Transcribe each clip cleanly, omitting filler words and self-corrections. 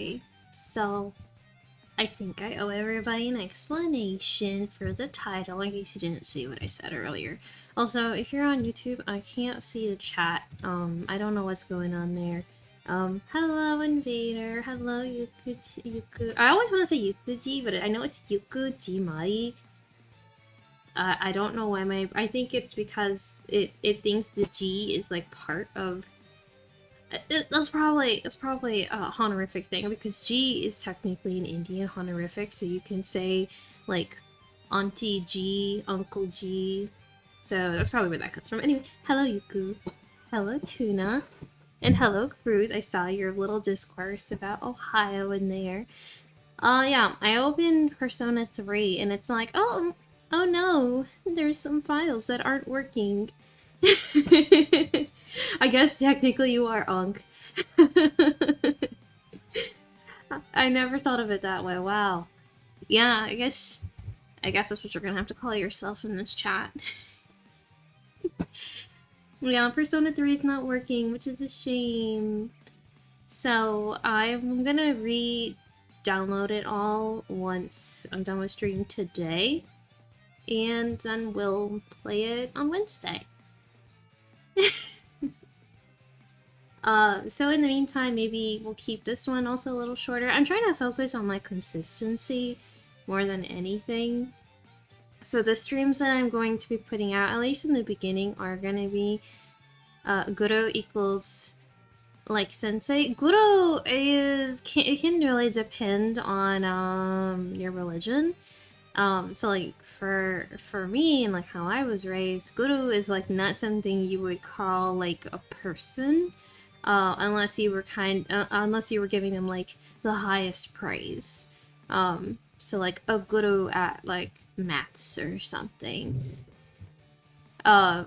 Okay, so I think I owe everybody an explanation for the title in case you didn't see what I said earlier. Also, if you're on YouTube, I can't see the chat. I don't know what's going on there. Hello Invader, hello Yuku. I always want to say Yukuji, but I know it's Yukuji Mai. I don't know why I think it's because it thinks the G is like part of. That's probably a honorific thing because G is technically an Indian honorific, so you can say like Auntie G, Uncle G. So that's probably where that comes from. Anyway, hello Yuku, hello Tuna, and hello Cruz. I saw your little discourse about Ohio in there. Yeah, I opened Persona 3 and it's like, oh no, there's some files that aren't working. I guess technically you are Unk. I never thought of it that way. Wow. Yeah, I guess that's what you're gonna have to call yourself in this chat. Yeah, Persona 3 is not working, which is a shame. So I'm gonna re-download it all once I'm done with stream today, and then we'll play it on Wednesday. So in the meantime, maybe we'll keep this one also a little shorter. I'm trying to focus on my consistency more than anything. So the streams that I'm going to be putting out, at least in the beginning, are going to be Guru equals like sensei. Guru it can really depend on your religion. So like for me and like how I was raised, Guru is like not something you would call like a person. Unless you were giving them like the highest praise. So like a guru at like maths or something. I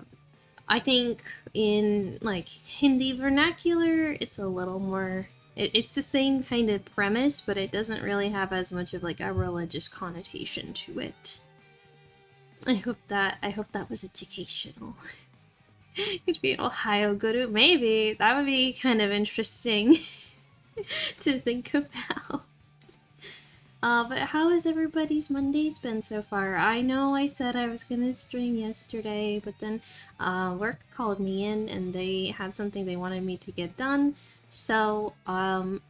think in like Hindi vernacular, it's a little more. It's the same kind of premise, but it doesn't really have as much of like a religious connotation to it. I hope that was educational. Could be an Ohio guru. Maybe. That would be kind of interesting to think about. But how has everybody's Mondays been so far? I know I said I was gonna stream yesterday, but then work called me in and they had something they wanted me to get done. So,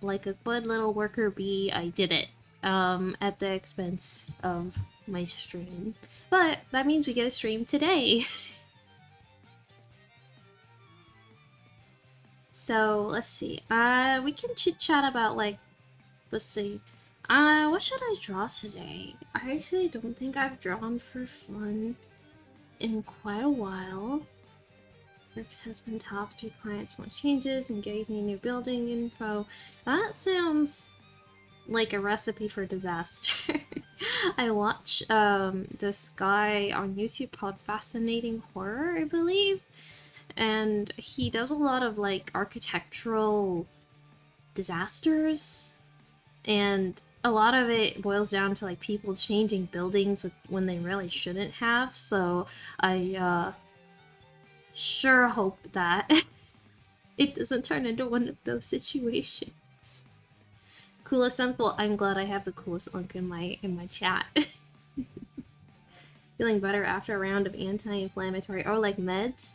like a good little worker bee, I did it. At the expense of my stream. But that means we get a stream today. So, let's see. We can chit-chat about, like, let's see. What should I draw today? I actually don't think I've drawn for fun in quite a while. Works has been top 3 clients want changes and gave me new building info. That sounds like a recipe for disaster. I watch, this guy on YouTube called Fascinating Horror, I believe. And he does a lot of like architectural disasters, and a lot of it boils down to like people changing buildings when they really shouldn't have. So I sure hope that it doesn't turn into one of those situations. Coolest uncle. I'm glad I have the coolest uncle in my chat. Feeling better after a round of anti-inflammatory or like meds.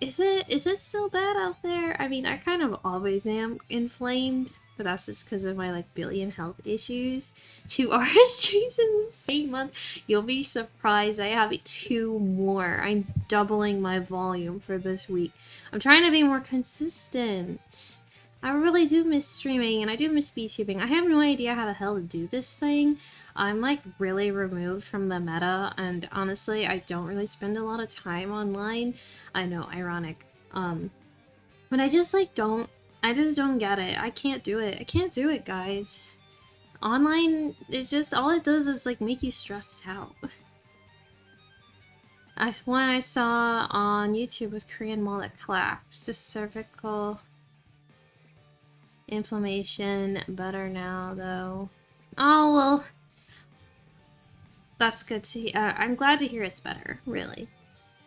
Is it still bad out there? I mean, I kind of always am inflamed, but that's just because of my like billion health issues. 2 RSGs in the same month. You'll be surprised. I have 2 more. I'm doubling my volume for this week. I'm trying to be more consistent. I really do miss streaming, and I do miss VTubing. I have no idea how the hell to do this thing. I'm like really removed from the meta, and honestly, I don't really spend a lot of time online. I know, ironic. But I just like don't get it. I can't do it. I can't do it, guys. Online, all it does is like make you stressed out. One I saw on YouTube was Korean mullet collapse, just cervical inflammation. Better now, though. Oh, well. That's good to hear. I'm glad to hear it's better, really.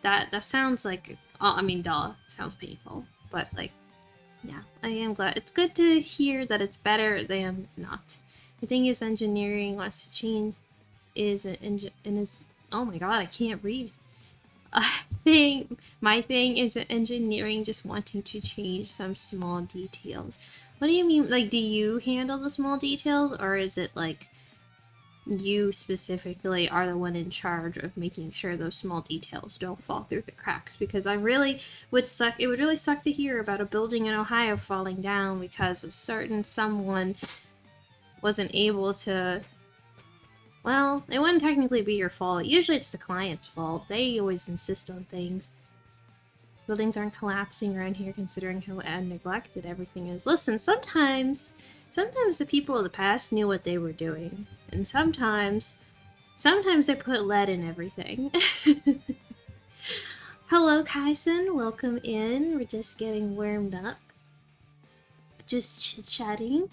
That sounds like... Oh, I mean, duh. Sounds painful. But, like, Yeah, I am glad. It's good to hear that it's better than not. The thing is, engineering wants to change is and is. Oh my god, I can't read. My thing is engineering just wanting to change some small details. What do you mean? Like, do you handle the small details, or is it like you specifically are the one in charge of making sure those small details don't fall through the cracks? Because I really would suck. It would really suck to hear about a building in Ohio falling down because a certain someone wasn't able to. Well, it wouldn't technically be your fault. Usually it's the client's fault. They always insist on things. Buildings aren't collapsing around here considering how neglected everything is. Listen, sometimes the people of the past knew what they were doing. And sometimes they put lead in everything. Hello, Kaisen. Welcome in. We're just getting warmed up. Just chit-chatting.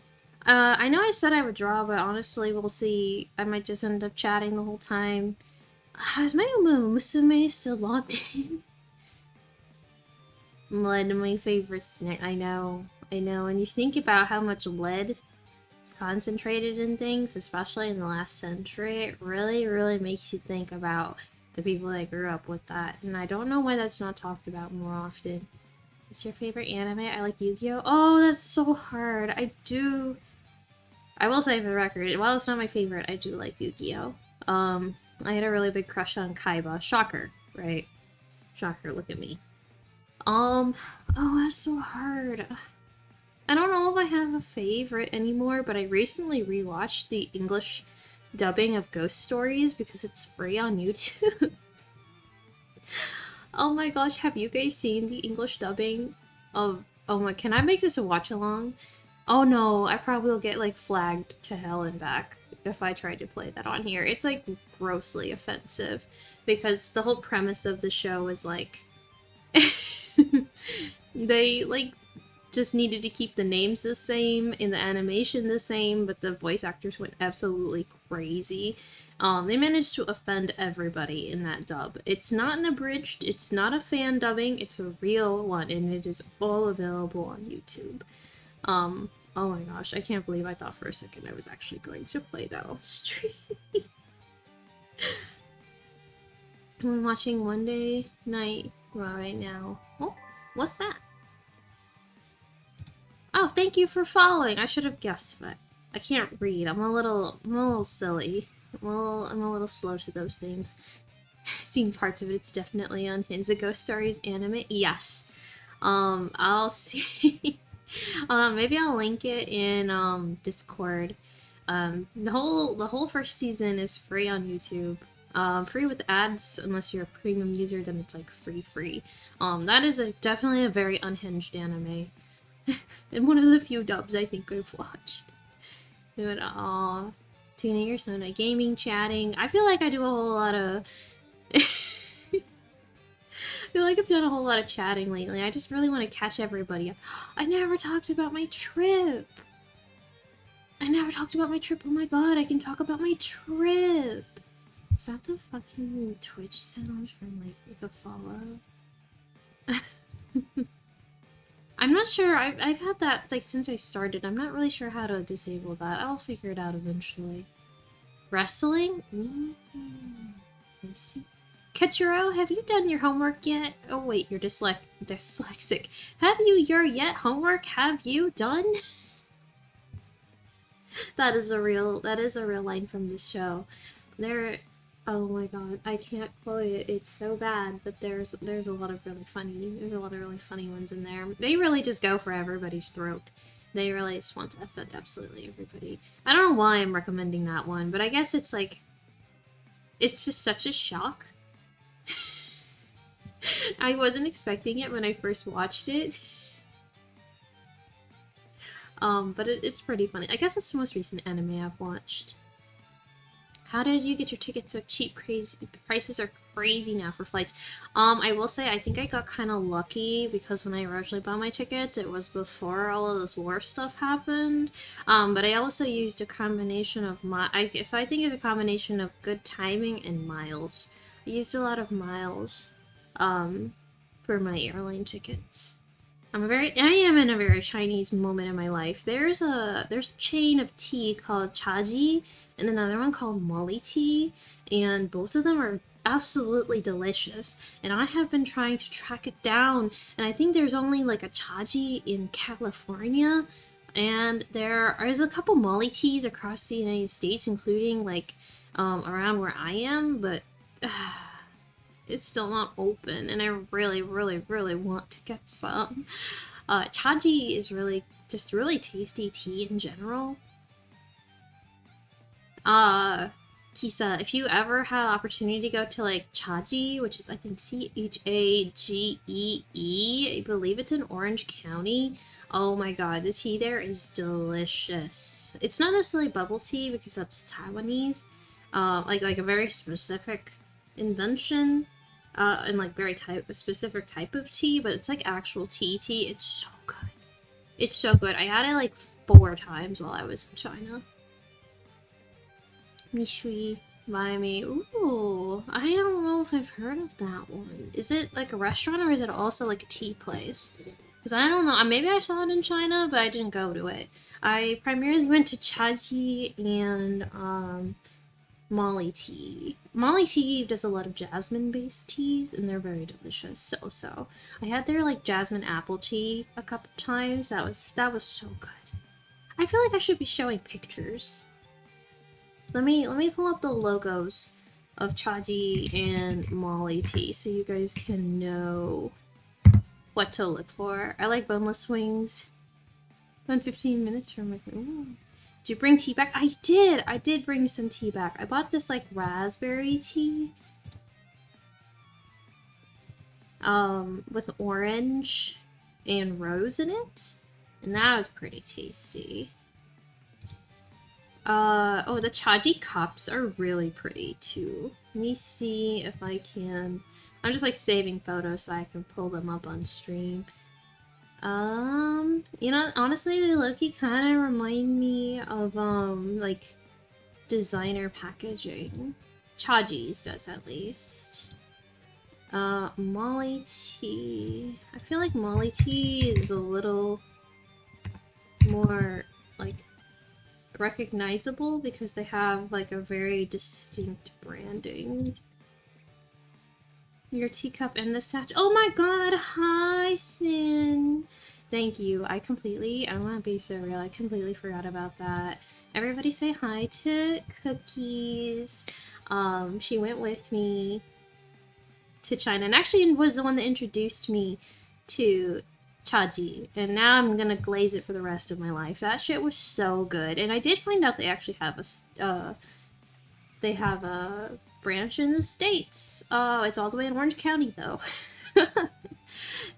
I know I said I would draw, but honestly, we'll see. I might just end up chatting the whole time. Is my Musume still logged in? Lead, my favorite snack. I know. And you think about how much lead is concentrated in things, especially in the last century, it really, really makes you think about the people that grew up with that. And I don't know why that's not talked about more often. What's your favorite anime? I like Yu-Gi-Oh! Oh, that's so hard. I will say for the record, while it's not my favorite, I do like Yu-Gi-Oh! I had a really big crush on Kaiba. Shocker, right? Shocker, look at me. Oh, that's so hard. I don't know if I have a favorite anymore, but I recently rewatched the English dubbing of Ghost Stories because it's free on YouTube. Oh my gosh, have you guys seen the English dubbing of... Oh my, can I make this a watch-along? Oh no, I probably will get, like, flagged to hell and back if I tried to play that on here. It's, like, grossly offensive, because the whole premise of the show is, like... they, like, just needed to keep the names the same, and the animation the same, but the voice actors went absolutely crazy. They managed to offend everybody in that dub. It's not an abridged, it's not a fan dubbing, it's a real one, and it is all available on YouTube. Oh my gosh, I can't believe I thought for a second I was actually going to play that on stream. I'm watching One Day Night right now. Oh, what's that? Oh, thank you for following. I should have guessed, but I can't read. I'm a little silly. I'm a little slow to those things. Seen parts of it. It's definitely unhinged. The Ghost Stories anime. Yes. I'll see. Maybe I'll link it in Discord. The whole first season is free on YouTube. Free with ads, unless you're a premium user, then it's like free. That is definitely a very unhinged anime. And one of the few dubs I think I've watched. But, aw. Tuning your son, gaming, chatting. I feel like I do a whole lot of... I feel like I've done a whole lot of chatting lately. I just really want to catch everybody up. I never talked about my trip! Oh my god, I can talk about my trip! Is that the fucking Twitch sound from, like, the follow? I'm not sure. I've had that, like, since I started. I'm not really sure how to disable that. I'll figure it out eventually. Wrestling? I see. Ketchero, have you done your homework yet? Oh wait, you're dyslexic. Have you your homework? Have you done? That is a real line from this show. Oh my god, I can't quote it. It's so bad, but there's a lot of really funny ones in there. They really just go for everybody's throat. They really just want to offend absolutely everybody. I don't know why I'm recommending that one, but I guess it's like, it's just such a shock. I wasn't expecting it when I first watched it. But it's pretty funny. I guess it's the most recent anime I've watched. How did you get your tickets so cheap? Crazy prices are crazy now for flights. I will say I think I got kind of lucky because when I originally bought my tickets, it was before all of this war stuff happened. But I also used a combination of I think it's a combination of good timing and miles. I used a lot of miles, for my airline tickets. I am in a very Chinese moment in my life. There's a chain of tea called Chaji and another one called Molly tea, and both of them are absolutely delicious. And I have been trying to track it down, and I think there's only like a Chaji in California, and there is a couple Molly teas across the United States, including like around where I am, but it's still not open, and I really, really, really want to get some. Chaji is really tasty tea in general. Kisa, if you ever have opportunity to go to like Chaji, which is I think Chagee, I believe it's in Orange County. Oh my god, the tea there is delicious. It's not necessarily bubble tea because that's Taiwanese. Like a very specific invention. And like a specific type of tea, but it's like actual tea. It's so good. It's so good. I had it like 4 times while I was in China. Mishui Miami. Ooh, I don't know if I've heard of that one. Is it like a restaurant or is it also like a tea place? Because I don't know. Maybe I saw it in China, but I didn't go to it. I primarily went to Chaji and Molly tea. Molly tea does a lot of jasmine-based teas, and they're very delicious. So I had their like jasmine apple tea a couple times. That was so good. I feel like I should be showing pictures. Let me pull up the logos of Chaji and Molly tea so you guys can know what to look for. I like boneless wings. Been 15 minutes from my. Ooh. Did you bring tea back? I did bring some tea back. I bought this like raspberry tea. With orange and rose in it. And that was pretty tasty. Oh, the Chaji cups are really pretty too. Let me see if I can. I'm just like saving photos so I can pull them up on stream. You know, honestly, they low-key kind of remind me of, like, designer packaging. Chaji's does, at least. Molly tea. I feel like Molly tea is a little more, like, recognizable because they have, like, a very distinct branding. Your teacup and the satchel. Oh my god, hi, Sin. Thank you. I want to be so real, I completely forgot about that. Everybody say hi to Cookies. She went with me to China and actually was the one that introduced me to Chaji. And now I'm gonna glaze it for the rest of my life. That shit was so good. And I did find out they actually have a branch in the States. Oh, it's all the way in Orange County, though.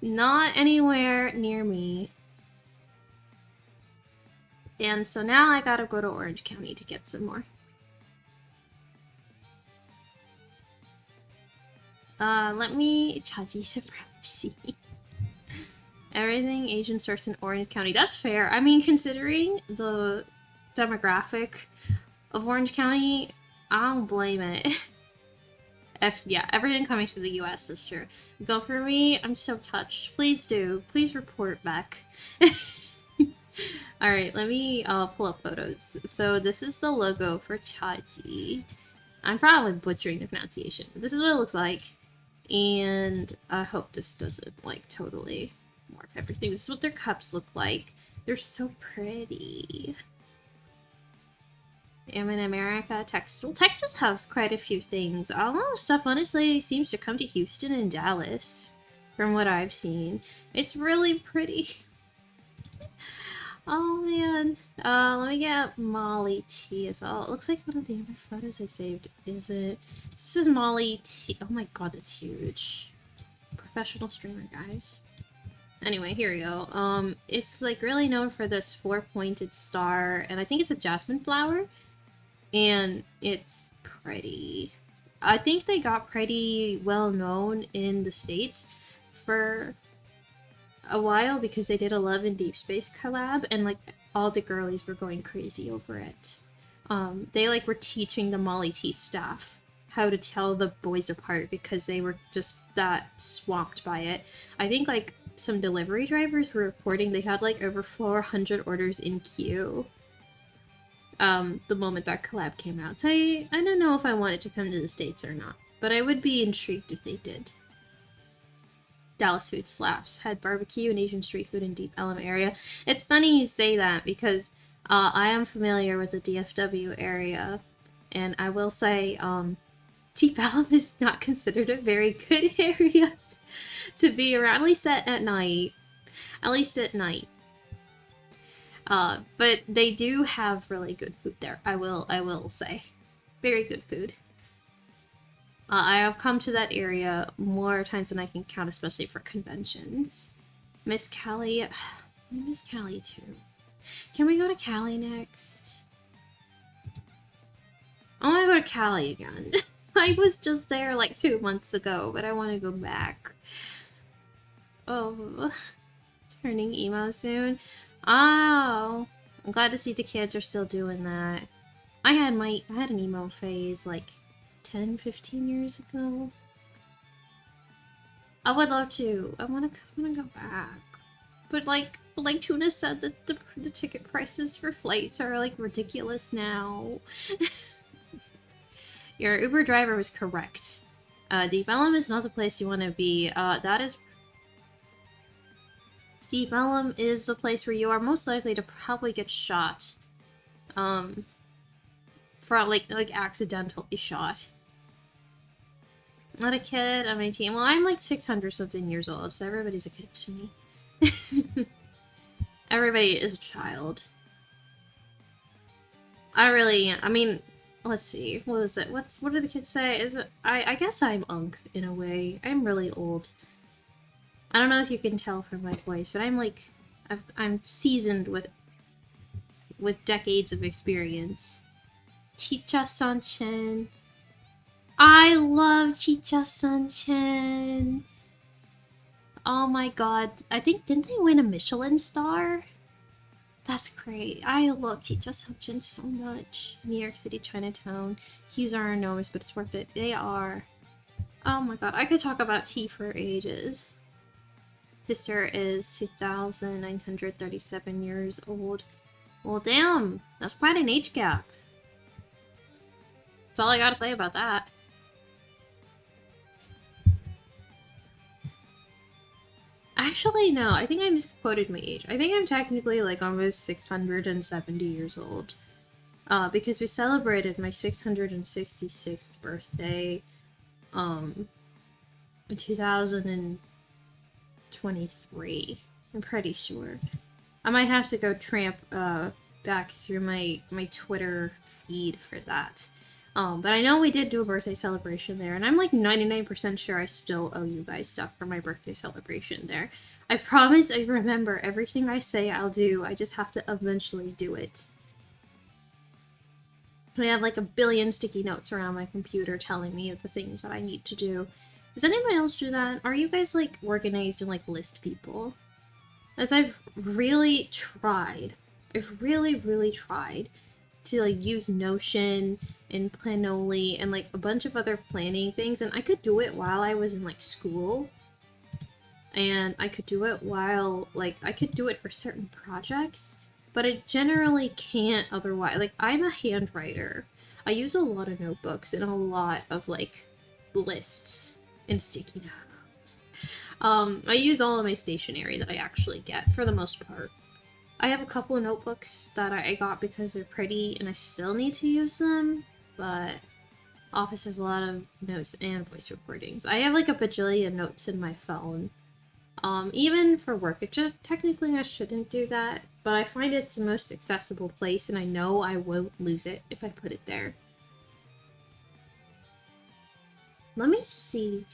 Not anywhere near me. And so now I gotta go to Orange County to get some more. Let me Chaji supremacy. Everything Asian starts in Orange County. That's fair. I mean, considering the demographic of Orange County, I don't blame it. Yeah, everything coming to the US is true. Go for me. I'm so touched. Please do. Please report back. Alright, let me pull up photos. So this is the logo for Chaji. I'm probably butchering the pronunciation, but this is what it looks like. And I hope this doesn't, like, totally morph everything. This is what their cups look like. They're so pretty. I'm in America, Texas. Well, Texas has quite a few things. A lot of stuff, honestly, seems to come to Houston and Dallas, from what I've seen. It's really pretty. Oh, man. Let me get Molly tea as well. It looks like one of the other photos I saved, is it? This is Molly tea. Oh my god, that's huge. Professional streamer, guys. Anyway, here we go. It's, like, really known for this 4-pointed star, and I think it's a jasmine flower. And it's pretty. I think they got pretty well known in the States for a while because they did a Love in Deep Space collab and like all the girlies were going crazy over it. They like were teaching the Molly T staff how to tell the boys apart because they were just that swamped by it. I think like some delivery drivers were reporting they had like over 400 orders in queue the moment that collab came out. So I don't know if I want it to come to the States or not, but I would be intrigued if they did. Dallas food slaps. Had barbecue and Asian street food in Deep Ellum area. It's funny you say that because I am familiar with the DFW area, and I will say Deep Ellum is not considered a very good area to be around, at least at night. At least at night. But they do have really good food there. I will say, very good food. I have come to that area more times than I can count, especially for conventions. Miss Cali, I miss Cali too. Can we go to Cali next? I want to go to Cali again. I was just there like 2 months ago, but I want to go back. Oh, turning emo soon. Oh, I'm glad to see the kids are still doing that. I had an emo phase like 10-15 years ago. I would love to. I wanna go back. But like Tuna said that the ticket prices for flights are like ridiculous now. Your Uber driver was correct. Deep Ellum is not the place you want to be. Deep Ellum is the place where you are most likely to probably get shot. For like accidentally shot. Not a kid, I'm 18. Well, I'm like 600 something years old, so everybody's a kid to me. Everybody is a child. I mean, let's see, what was it? What did the kids say? I guess I'm unk in a way. I'm really old. I don't know if you can tell from my voice, but I'm seasoned with decades of experience. Chicha-san-chen. I love Chicha-san-chen. Oh my god. I think, didn't they win a Michelin star? That's great. I love Chicha-san-chen so much. New York City, Chinatown. Queues are enormous, but it's worth it. They are. Oh my god. I could talk about tea for ages. Sister is 2,937 years old. Well, damn. That's quite an age gap. That's all I gotta say about that. Actually, no. I think I misquoted my age. I think I'm technically like almost 670 years old. Because we celebrated my 666th birthday, in 2023. I'm pretty sure. I might have to go tramp, back through my Twitter feed for that. But I know we did do a birthday celebration there, and I'm like 99% sure I still owe you guys stuff for my birthday celebration there. I promise I remember everything I say I'll do, I just have to eventually do it. I have like a billion sticky notes around my computer telling me of the things that I need to do. Does anybody else do that? Are you guys like organized and like list people? As I've really tried, I've really tried to like use Notion and Planoly and like a bunch of other planning things, and I could do it while I was in like school, and I could do it while like I could do it for certain projects, but I generally can't otherwise. Like, I'm a handwriter. I use a lot of notebooks and a lot of like lists and sticky notes. I use all of my stationery that I actually get for the most part. I have a couple of notebooks that I got because they're pretty and I still need to use them, but Office has a lot of notes and voice recordings. I have like a bajillion notes in my phone. Even for work, technically I shouldn't do that, but I find it's the most accessible place and I know I won't lose it if I put it there. Let me see.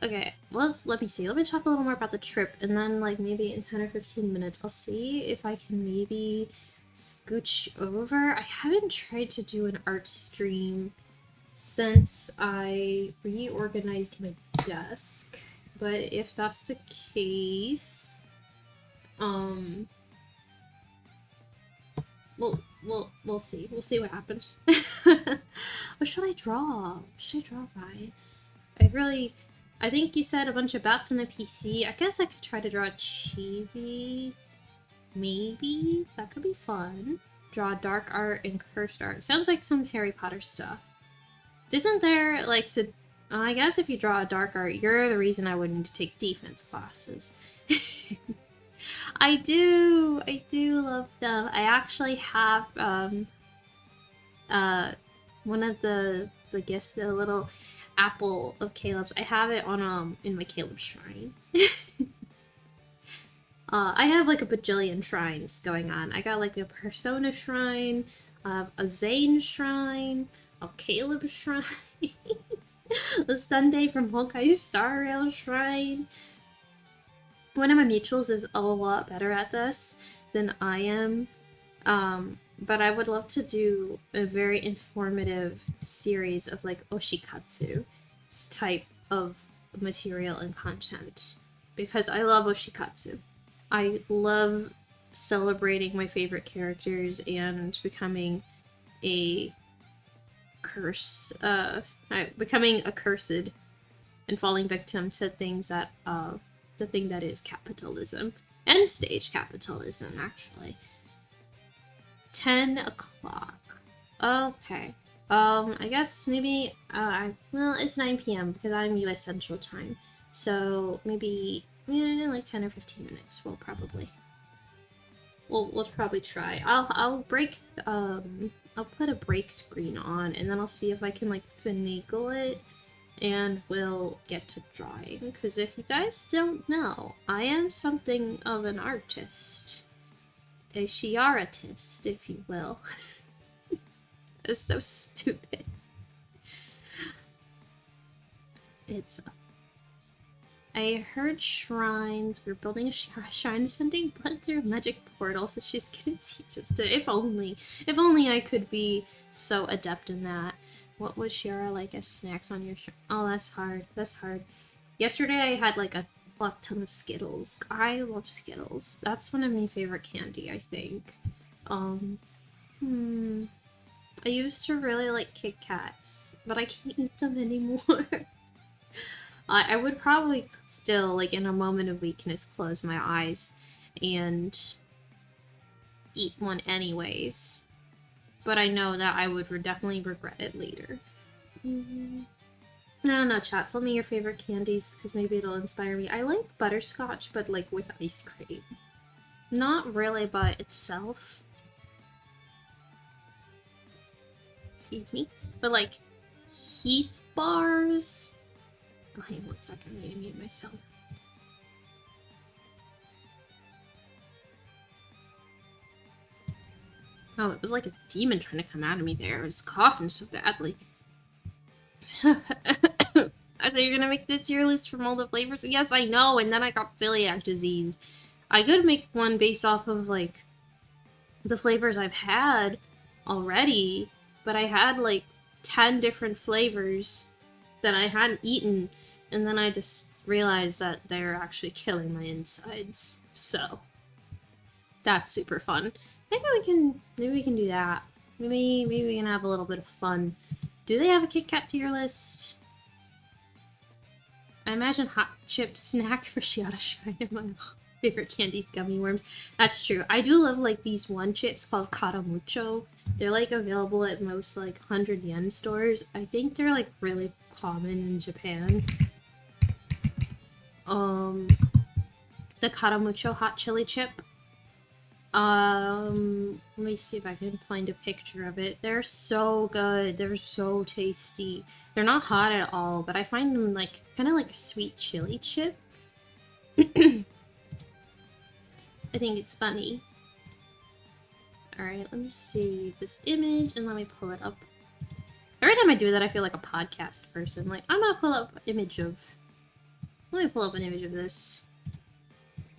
Okay, well, let me see. Let me talk a little more about the trip, and then, like, maybe in 10 or 15 minutes, I'll see if I can maybe scooch over. I haven't tried to do an art stream since I reorganized my desk, but if that's the case, we'll see. We'll see what happens. What should I draw? What should I draw, guys? I think you said a bunch of bats on a PC. I guess I could try to draw a chibi. Maybe? That could be fun. Draw dark art and cursed art. Sounds like some Harry Potter stuff. Isn't there, like, so, I guess if you draw a dark art, you're the reason I would need to take defense classes. I do love them. I actually have, one of the gifts, the little apple of Caleb's. I have it on, in my Caleb shrine. I have like a bajillion shrines going on. I got like a Persona shrine, a Zane shrine, a Caleb shrine, a Sunday from Honkai Star Rail shrine. One of my mutuals is a lot better at this than I am, but I would love to do a very informative series of like oshikatsu type of material and content, because I love oshikatsu. I love celebrating my favorite characters and becoming a becoming accursed and falling victim to things that, the thing that is capitalism. End stage capitalism, actually. 10 o'clock. Okay. I guess maybe, well, it's 9 p.m. because I'm US Central Time. So maybe, like 10 or 15 minutes, we'll probably try. I'll put a break screen on, and then I'll see if I can, like, finagle it, and we'll get to drawing. Because if you guys don't know, I am something of an artist. A Shiaratist, if you will. It's so stupid. I heard shrines. We're building a shrine, sending blood through a magic portal, so she's gonna teach us to. If only I could be so adept in that. What was Shiara like as snacks on your Oh, that's hard. That's hard. Yesterday I had like a fuck ton of Skittles. I love Skittles. That's one of my favorite candy, I think. I used to really like Kit Kats, but I can't eat them anymore. I would probably still, like, in a moment of weakness, close my eyes and eat one anyways. But I know that I would definitely regret it later. I don't know, chat. Tell me your favorite candies, because maybe it'll inspire me. I like butterscotch, but, like, with ice cream. Not really by itself. Excuse me. But, like, Heath bars. Oh, hang on 1 second, I need to mute myself. Oh, it was like a demon trying to come out of me there. I was coughing so badly. I thought you were gonna make the tier list from all the flavors. Yes, I know, and then I got celiac disease. I could make one based off of, like, the flavors I've had already, but I had, like, 10 different flavors that I hadn't eaten, and then I just realized that they're actually killing my insides. So that's super fun. Maybe we can do that. Maybe we can have a little bit of fun. Do they have a Kit Kat tier list? I imagine hot chip snack for Shiara Shrine in my favorite candies, gummy worms. That's true. I do love, like, these one chips called Karamucho. They're, like, available at most, like, 100 yen stores. I think they're, like, really common in Japan. The Karamucho hot chili chip. Let me see if I can find a picture of it. They're so good. They're so tasty. They're not hot at all, but I find them, like, kind of like a sweet chili chip. I think it's funny. Alright, let me see this image, and let me pull it up. Every time I do that, I feel like a podcast person. Like, I'm gonna pull up an image of... Let me pull up an image of this.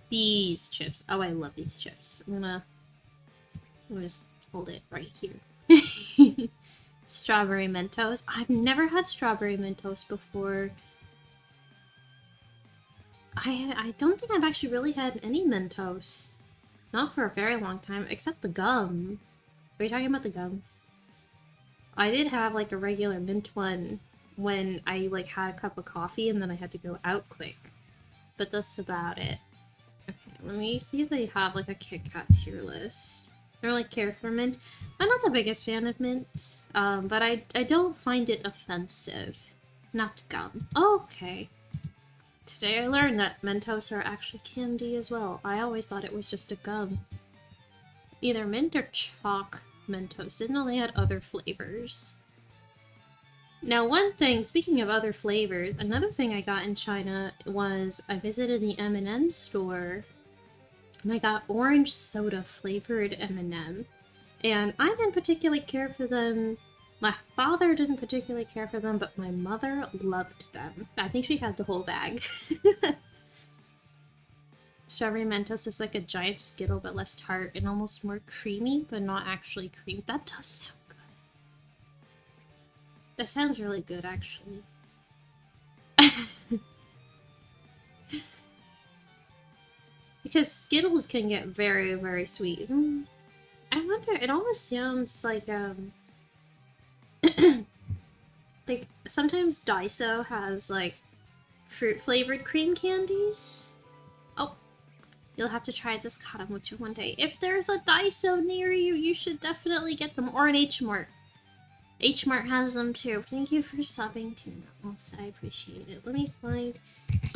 These chips. Oh, I love these chips. I'm gonna just hold it right here. Strawberry Mentos. I've never had strawberry Mentos before. I don't think I've actually really had any Mentos. Not for a very long time, except the gum. Are you talking about the gum? I did have like a regular mint one when I like had a cup of coffee and then I had to go out quick. But that's about it. Okay, let me see if they have like a Kit Kat tier list. I don't really care for mint. I'm not the biggest fan of mint, but I don't find it offensive. Not gum. Okay. Today I learned that Mentos are actually candy as well. I always thought it was just a gum. Either mint or chalk Mentos. Didn't know they had other flavors. Now one thing, speaking of other flavors, another thing I got in China was I visited the M&M store and I got orange soda flavored M&M. And I didn't particularly care for them. My father didn't particularly care for them, but my mother loved them. I think she had the whole bag. Strawberry Mentos is like a giant Skittle but less tart and almost more creamy, but not actually cream. That does sound good. That sounds really good, actually. Because Skittles can get very, very sweet. I wonder, it almost sounds like, like, sometimes Daiso has, like, fruit-flavored cream candies. Oh, you'll have to try this Karamucho one day. If there's a Daiso near you, you should definitely get them, or an H-Mart. H-Mart has them too. Thank you for subbing to us. I appreciate it. Let me find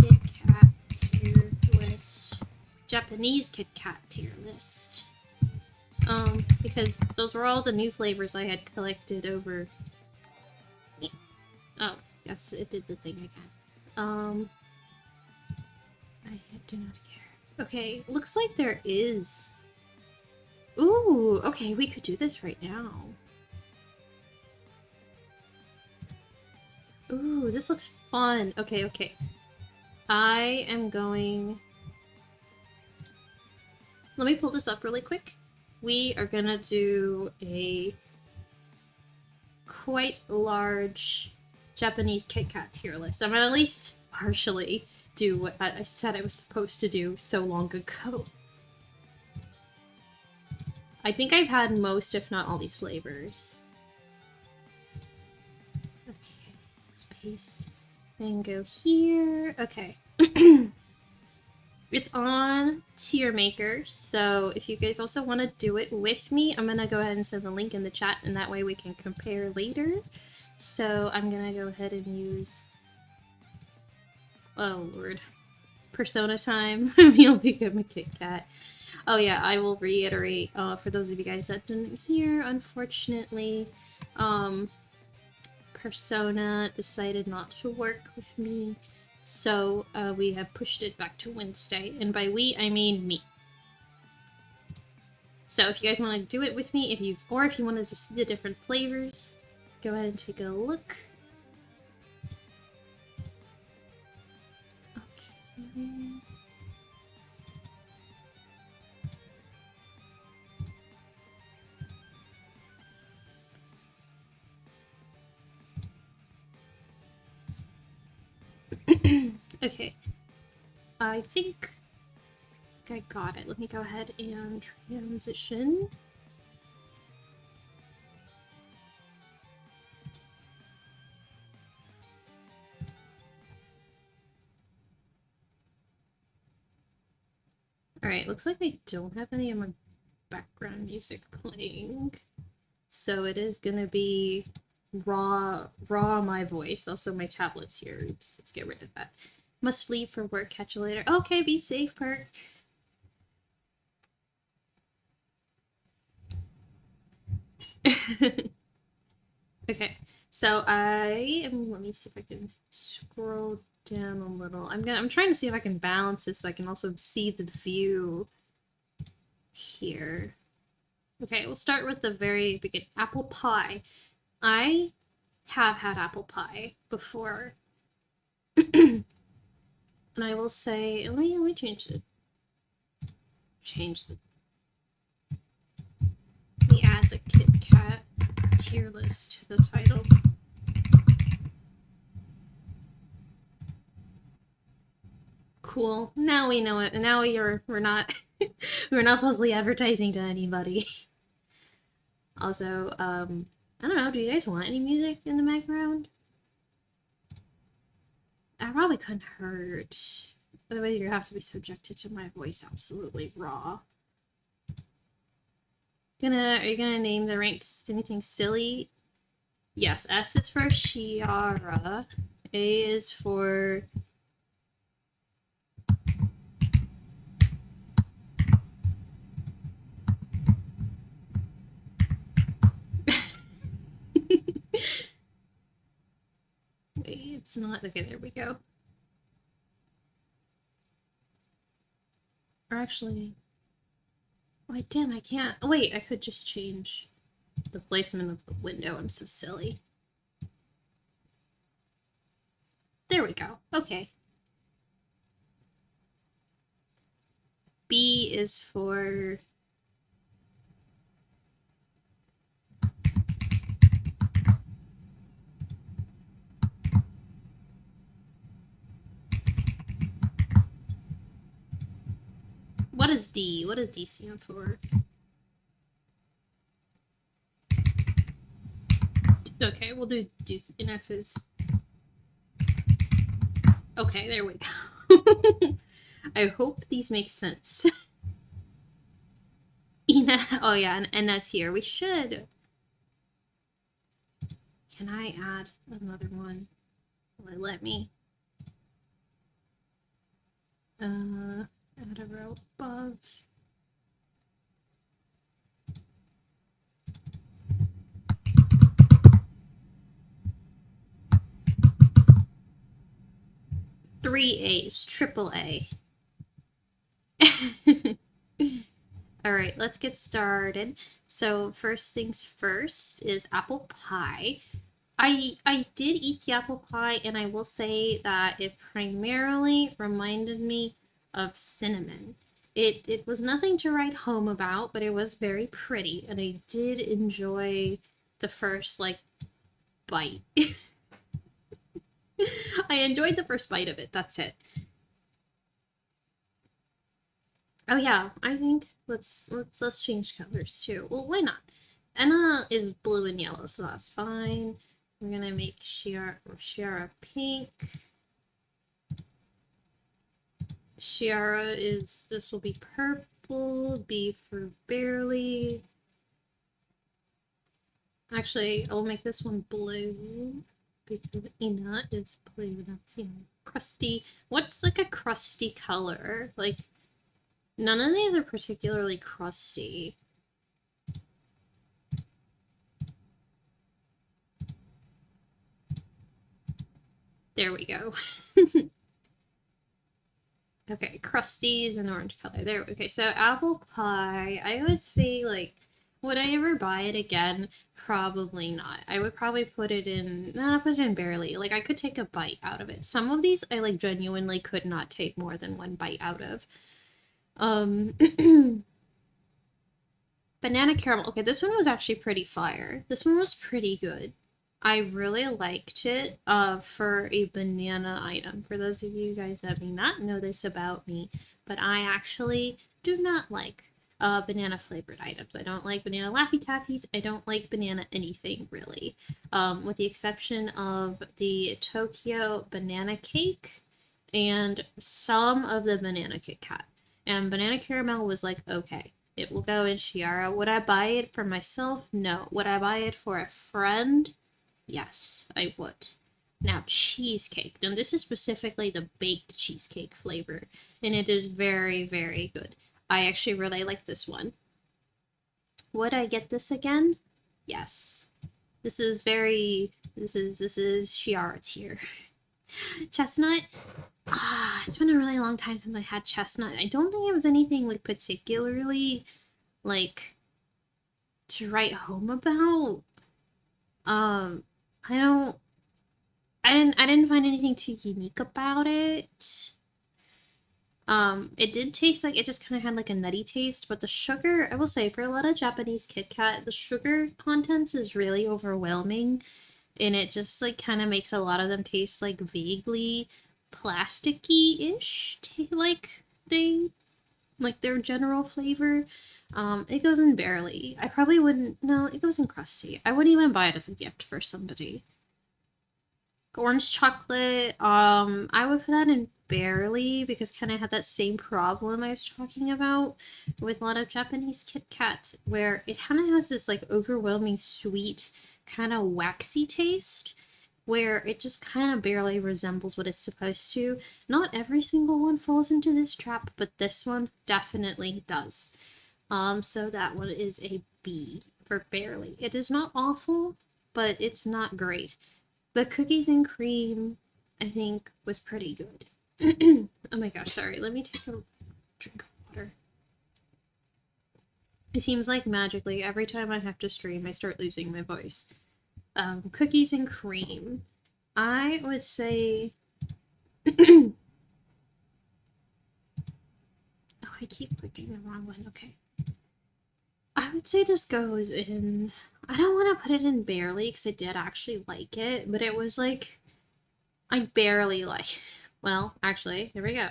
Kit Kat tier list. Japanese Kit Kat tier list. Because those were all the new flavors I had collected over... Oh, yes, it did the thing again. I do not care. Okay, looks like there is... Ooh, okay, we could do this right now. Ooh, this looks fun. Okay, okay. I am going... Let me pull this up really quick. We are gonna do a quite large Japanese Kit Kat tier list. I'm gonna at least partially do what I said I was supposed to do so long ago. I think I've had most, if not all, these flavors. Okay, let's paste and go here. Okay. It's on Tier Maker, so if you guys also want to do it with me, I'm going to go ahead and send the link in the chat, and that way we can compare later. So I'm going to go ahead and use... Oh, Lord. Persona time. You'll become a Kit Kat. Oh yeah, I will reiterate, for those of you guys that didn't hear, unfortunately, Persona decided not to work with me. So, we have pushed it back to Wednesday, and by we, I mean me. So if you guys want to do it with me, if you wanted to see the different flavors, go ahead and take a look. Okay. Okay. I think I got it. Let me go ahead and transition. Alright, looks like I don't have any of my background music playing. So it is gonna be raw my voice. Also my tablet's here. Oops, let's get rid of that. Must leave for work, catch you later. Okay, be safe, Perk. Okay, so let me see if I can scroll down a little. I'm trying to see if I can balance this so I can also see the view here. Okay, we'll start with the very beginning. Apple pie. I have had apple pie before. And I will say, let me change it. Let me add the Kit Kat tier list to the title. Cool. Now we know it. Now we're not we're not falsely advertising to anybody. Also, I don't know, do you guys want any music in the background? I probably couldn't hurt. Otherwise you have to be subjected to my voice absolutely raw. Are you gonna name the ranks anything silly? Yes, S is for Shiara. A is for wait, it's not. Okay, there we go. Or actually, wait, damn, I can't. Oh, wait, I could just change the placement of the window. I'm so silly. There we go. Okay. B is for what is D? What does D stand for? Okay, we'll do Duke. And F is okay. There we go. I hope these make sense. Ina. Oh yeah, and that's here. We should. Can I add another one? Will it let me? Add a row above. Three A's, triple A. Alright, let's get started. So first things first is apple pie. I did eat the apple pie, and I will say that it primarily reminded me of cinnamon. It was nothing to write home about, but it was very pretty, and I did enjoy the first, like, bite. I enjoyed the first bite of it, that's it. Oh yeah, I think let's change colors too. Well, why not? Enna is blue and yellow, so that's fine. We're gonna make Shiara pink. Shiara is, this will be purple, B for barely. Actually, I'll make this one blue because Ina is blue. That's, you know, crusty. What's like a crusty color? Like, none of these are particularly crusty. There we go. Okay, crusty is an orange color. There. Okay, so apple pie. I would say, like, would I ever buy it again? Probably not. I would probably put it in. Nah, put it in barely. Like, I could take a bite out of it. Some of these I like genuinely could not take more than one bite out of. Banana caramel. Okay, this one was actually pretty fire. This one was pretty good. I really liked it for a banana item. For those of you guys that may not know this about me, but I actually do not like banana flavored items. I don't like banana Laffy Taffies. I don't like banana anything really, with the exception of the Tokyo banana cake and some of the banana Kit Kat. And banana caramel was like, okay, it will go in Shiara. Would I buy it for myself? No. Would I buy it for a friend? Yes, I would. Now, cheesecake. Now, this is specifically the baked cheesecake flavor, and it is very, very good. I actually really like this one. Would I get this again? Yes. This is Shiara tier. Chestnut. It's been a really long time since I had chestnut. I don't think it was anything like particularly like to write home about. I didn't find anything too unique about it. It did taste like, it just kind of had like a nutty taste, but the sugar, I will say, for a lot of Japanese Kit Kat, the sugar contents is really overwhelming, and it just like kind of makes a lot of them taste like vaguely plasticky-ish, like they like their general flavor. It goes in barely. I probably wouldn't. No, it goes in crusty. I wouldn't even buy it as a gift for somebody. Orange chocolate. I would put that in barely because kind of had that same problem I was talking about with a lot of Japanese Kit Kat, where it kind of has this like overwhelming sweet, kind of waxy taste, where it just kind of barely resembles what it's supposed to. Not every single one falls into this trap, but this one definitely does. So that one is a B for barely. It is not awful, but it's not great. The cookies and cream, I think, was pretty good. Oh my gosh, sorry. Let me take a drink of water. It seems like magically every time I have to stream, I start losing my voice. Cookies and cream. I would say... Oh, I keep clicking the wrong one. Okay. I would say this goes in... I don't want to put it in barely because I did actually like it, but it was like... I barely like... Well, actually, here we go.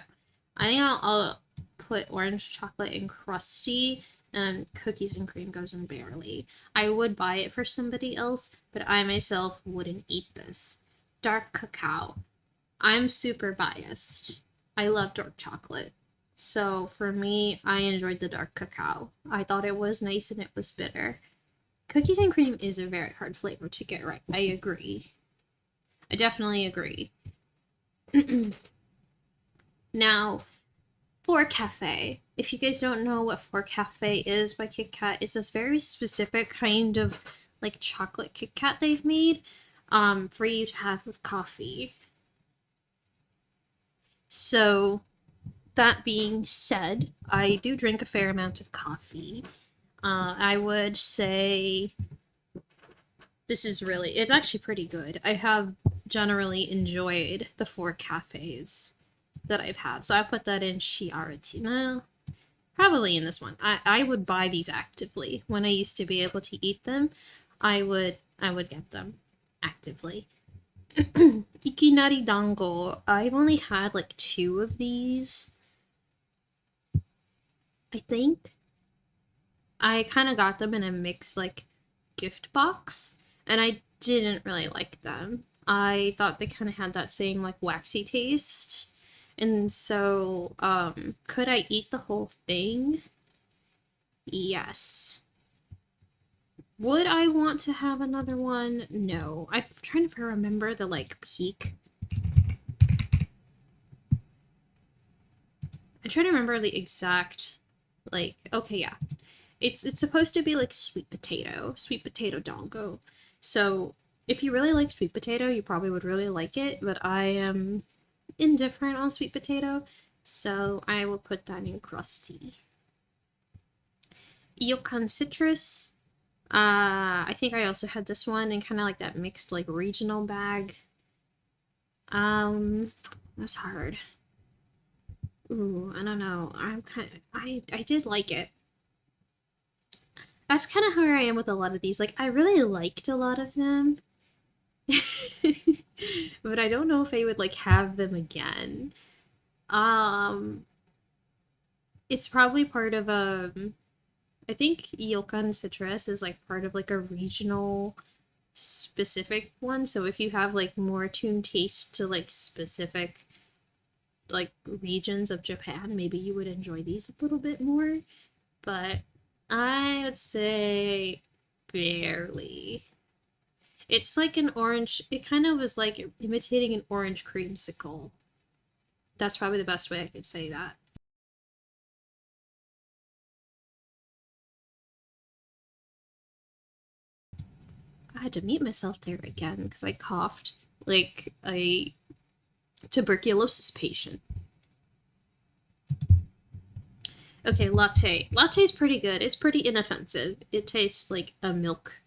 I think I'll put orange chocolate in crusty, and cookies and cream goes in barely. I would buy it for somebody else, but I myself wouldn't eat this. Dark cacao. I'm super biased. I love dark chocolate. So for me, I enjoyed the dark cacao. I thought it was nice and it was bitter. Cookies and cream is a very hard flavor to get right. I agree. I definitely agree. Now, For Cafe. If you guys don't know what For Cafe is by Kit Kat, it's this very specific kind of like chocolate Kit Kat they've made for you to have with coffee. So, that being said, I do drink a fair amount of coffee. I would say this is really, it's actually pretty good. I have generally enjoyed the 4 cafes that I've had. So I put that in Shiara. No, probably in this one. I would buy these actively. When I used to be able to eat them, I would get them actively. Ikinari dango. I've only had like 2 of these. I think. I kind of got them in a mixed like gift box, and I didn't really like them. I thought they kind of had that same like waxy taste. And so, could I eat the whole thing? Yes. Would I want to have another one? No. I'm trying to remember the like peak. I'm trying to remember the exact like, okay, yeah. It's supposed to be like sweet potato dango. So if you really like sweet potato, you probably would really like it, but I am indifferent on sweet potato, so I will put that in crusty. Ryokan citrus. I think I also had this one in kind of like that mixed like regional bag. That's hard. Ooh, I don't know. I did like it. That's kind of how I am with a lot of these. Like, I really liked a lot of them. But I don't know if I would, like, have them again. It's probably part of, I think Ryokan Citrus is, like, part of, like, a regional specific one. So if you have, like, more attuned taste to, like, specific, like, regions of Japan, maybe you would enjoy these a little bit more. But I would say barely. It's like an orange, it kind of was like imitating an orange creamsicle. That's probably the best way I could say that. I had to mute myself there again because I coughed like a tuberculosis patient. Okay, latte. Latte's pretty good. It's pretty inoffensive. It tastes like a milk.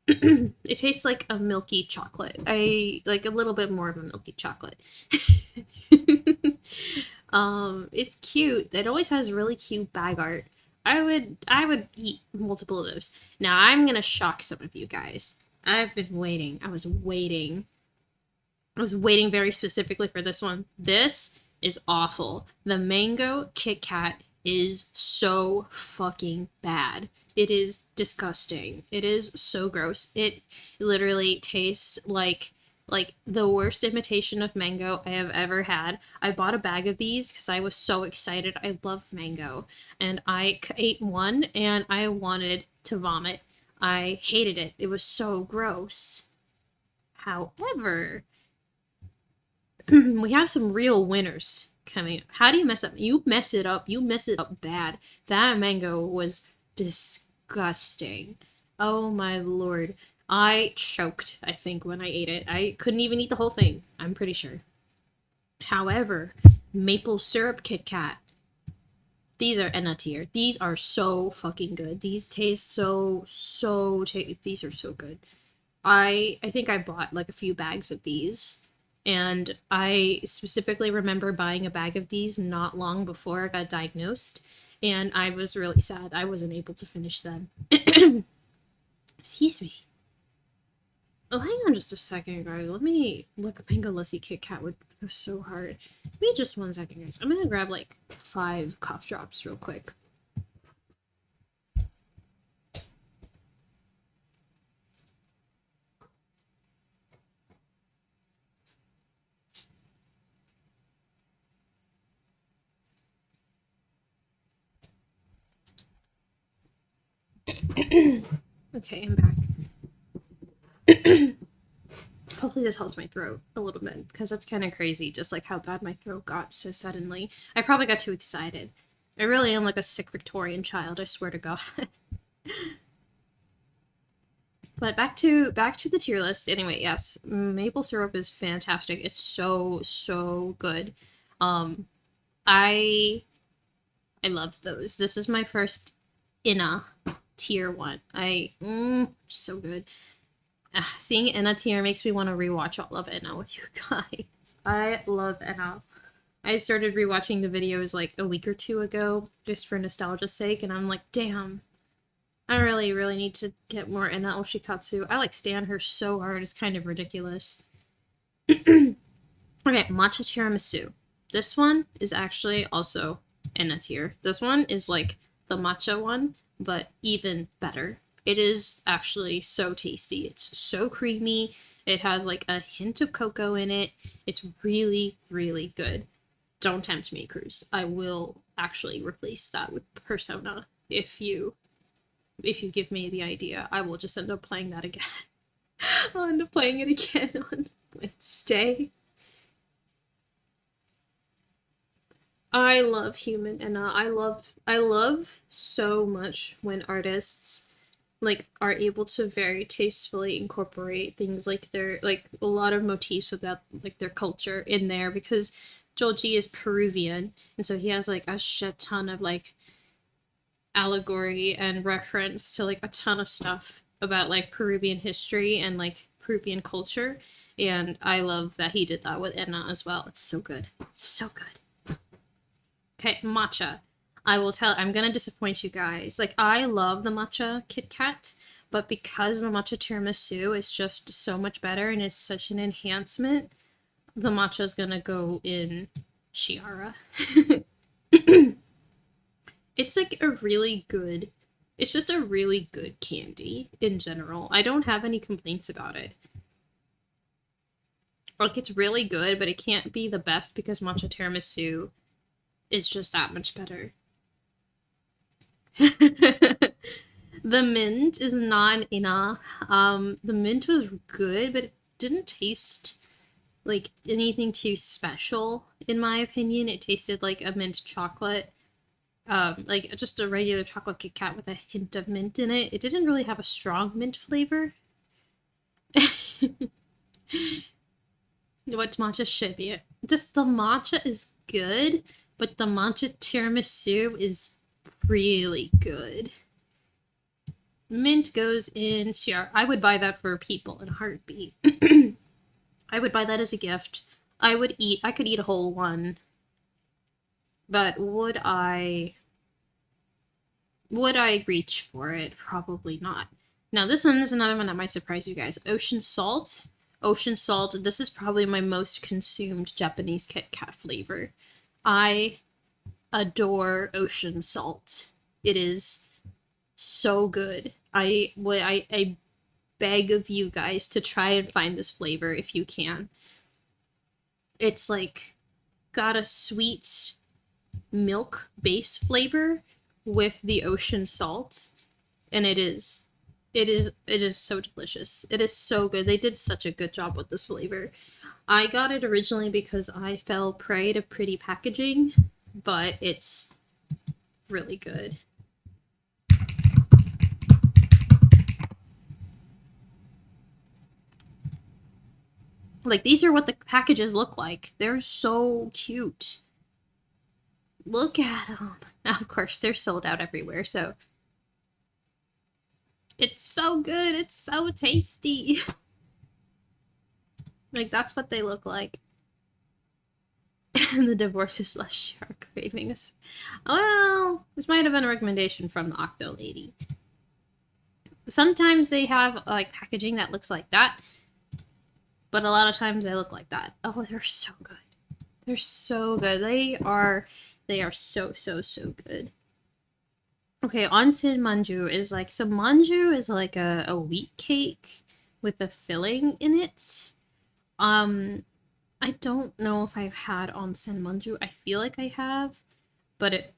It tastes like a milky chocolate. I like a little bit more of a milky chocolate. It's cute. It always has really cute bag art. I would eat multiple of those. Now I'm gonna shock some of you guys. I've been waiting. I was waiting I was waiting very specifically for this one. This is awful. The mango Kit Kat is so fucking bad. It is disgusting. It is so gross. It literally tastes like the worst imitation of mango I have ever had. I bought a bag of these because I was so excited. I love mango. And I ate one and I wanted to vomit. I hated it. It was so gross. However, we have some real winners coming up. How do you mess up? You mess it up. You mess it up bad. That mango was disgusting. Oh my lord. I choked, I think, when I ate it. I couldn't even eat the whole thing, I'm pretty sure. However, maple syrup Kit Kat. These are Enna tier. These are so fucking good. These taste these are so good. I think I bought like a few bags of these. And I specifically remember buying a bag of these not long before I got diagnosed. And I was really sad I wasn't able to finish them. Excuse me. Oh, hang on just a second, guys. Let me look. Mango Lassi Kit Kat would go so hard. Give me just 1 second, guys. I'm gonna grab like 5 cough drops real quick. Okay, I'm back. Hopefully this helps my throat a little bit, because that's kind of crazy, just like how bad my throat got so suddenly. I probably got too excited. I really am like a sick Victorian child, I swear to God. But back to the tier list. Anyway, yes, maple syrup is fantastic. It's so good. I love those. This is my first Inna tier one. So good. Seeing Enna tier makes me want to rewatch all of Enna with you guys. I love Enna. I started rewatching the videos like a week or 2 ago, just for nostalgia's sake, and I'm like, damn, I really need to get more Enna Oshikatsu. I like stan her so hard, it's kind of ridiculous. Okay, matcha tiramisu. This one is actually also Enna tier. This one is like the matcha one, but even better. It is actually so tasty. It's so creamy. It has like a hint of cocoa in it. It's really good. Don't tempt me, Cruz. I will actually replace that with Persona if you give me the idea. I will just end up playing that again. I'll end up playing it again on Wednesday. I love human Enna. I love so much when artists like are able to very tastefully incorporate things like their like a lot of motifs of that like their culture in there, because Joji is Peruvian, and so he has like a shit ton of like allegory and reference to like a ton of stuff about like Peruvian history and like Peruvian culture, and I love that he did that with Enna as well. It's so good. It's so good. Okay, matcha. I'm gonna disappoint you guys. Like, I love the matcha Kit Kat, but because the matcha tiramisu is just so much better and is such an enhancement, the matcha is gonna go in Shiara. It's like it's just a really good candy in general. I don't have any complaints about it. Like, it's really good, but it can't be the best because matcha tiramisu is just that much better. The mint is not enough. The mint was good, but it didn't taste like anything too special, in my opinion. It tasted like a mint chocolate. Like just a regular chocolate Kit Kat with a hint of mint in it. It didn't really have a strong mint flavor. What matcha should be. Just the matcha is good, but the matcha tiramisu is really good. Mint goes in Shiara. I would buy that for people in a heartbeat. I would buy that as a gift. I could eat a whole one. But would I reach for it? Probably not. Now this one is another one that might surprise you guys. Ocean salt. ocean salt. This is probably my most consumed Japanese Kit Kat flavor. I adore ocean salt. It is so good. I beg of you guys to try and find this flavor if you can. It's like got a sweet milk base flavor with the ocean salt, and it is so delicious. It is so good. They did such a good job with this flavor. I got it originally because I fell prey to pretty packaging, but it's really good. Like, these are what the packages look like. They're so cute. Look at them. Of course, they're sold out everywhere, so it's so good. It's so tasty. Like, that's what they look like. And the divorce is less shark cravings. Well, this might have been a recommendation from the Octo Lady. Sometimes they have, like, packaging that looks like that, but a lot of times they look like that. Oh, they're so good. They're so good. They are so good. Okay, onsen manju is like, so manju is like a wheat cake with a filling in it. I don't know if I've had onsen manju. I feel like I have, but it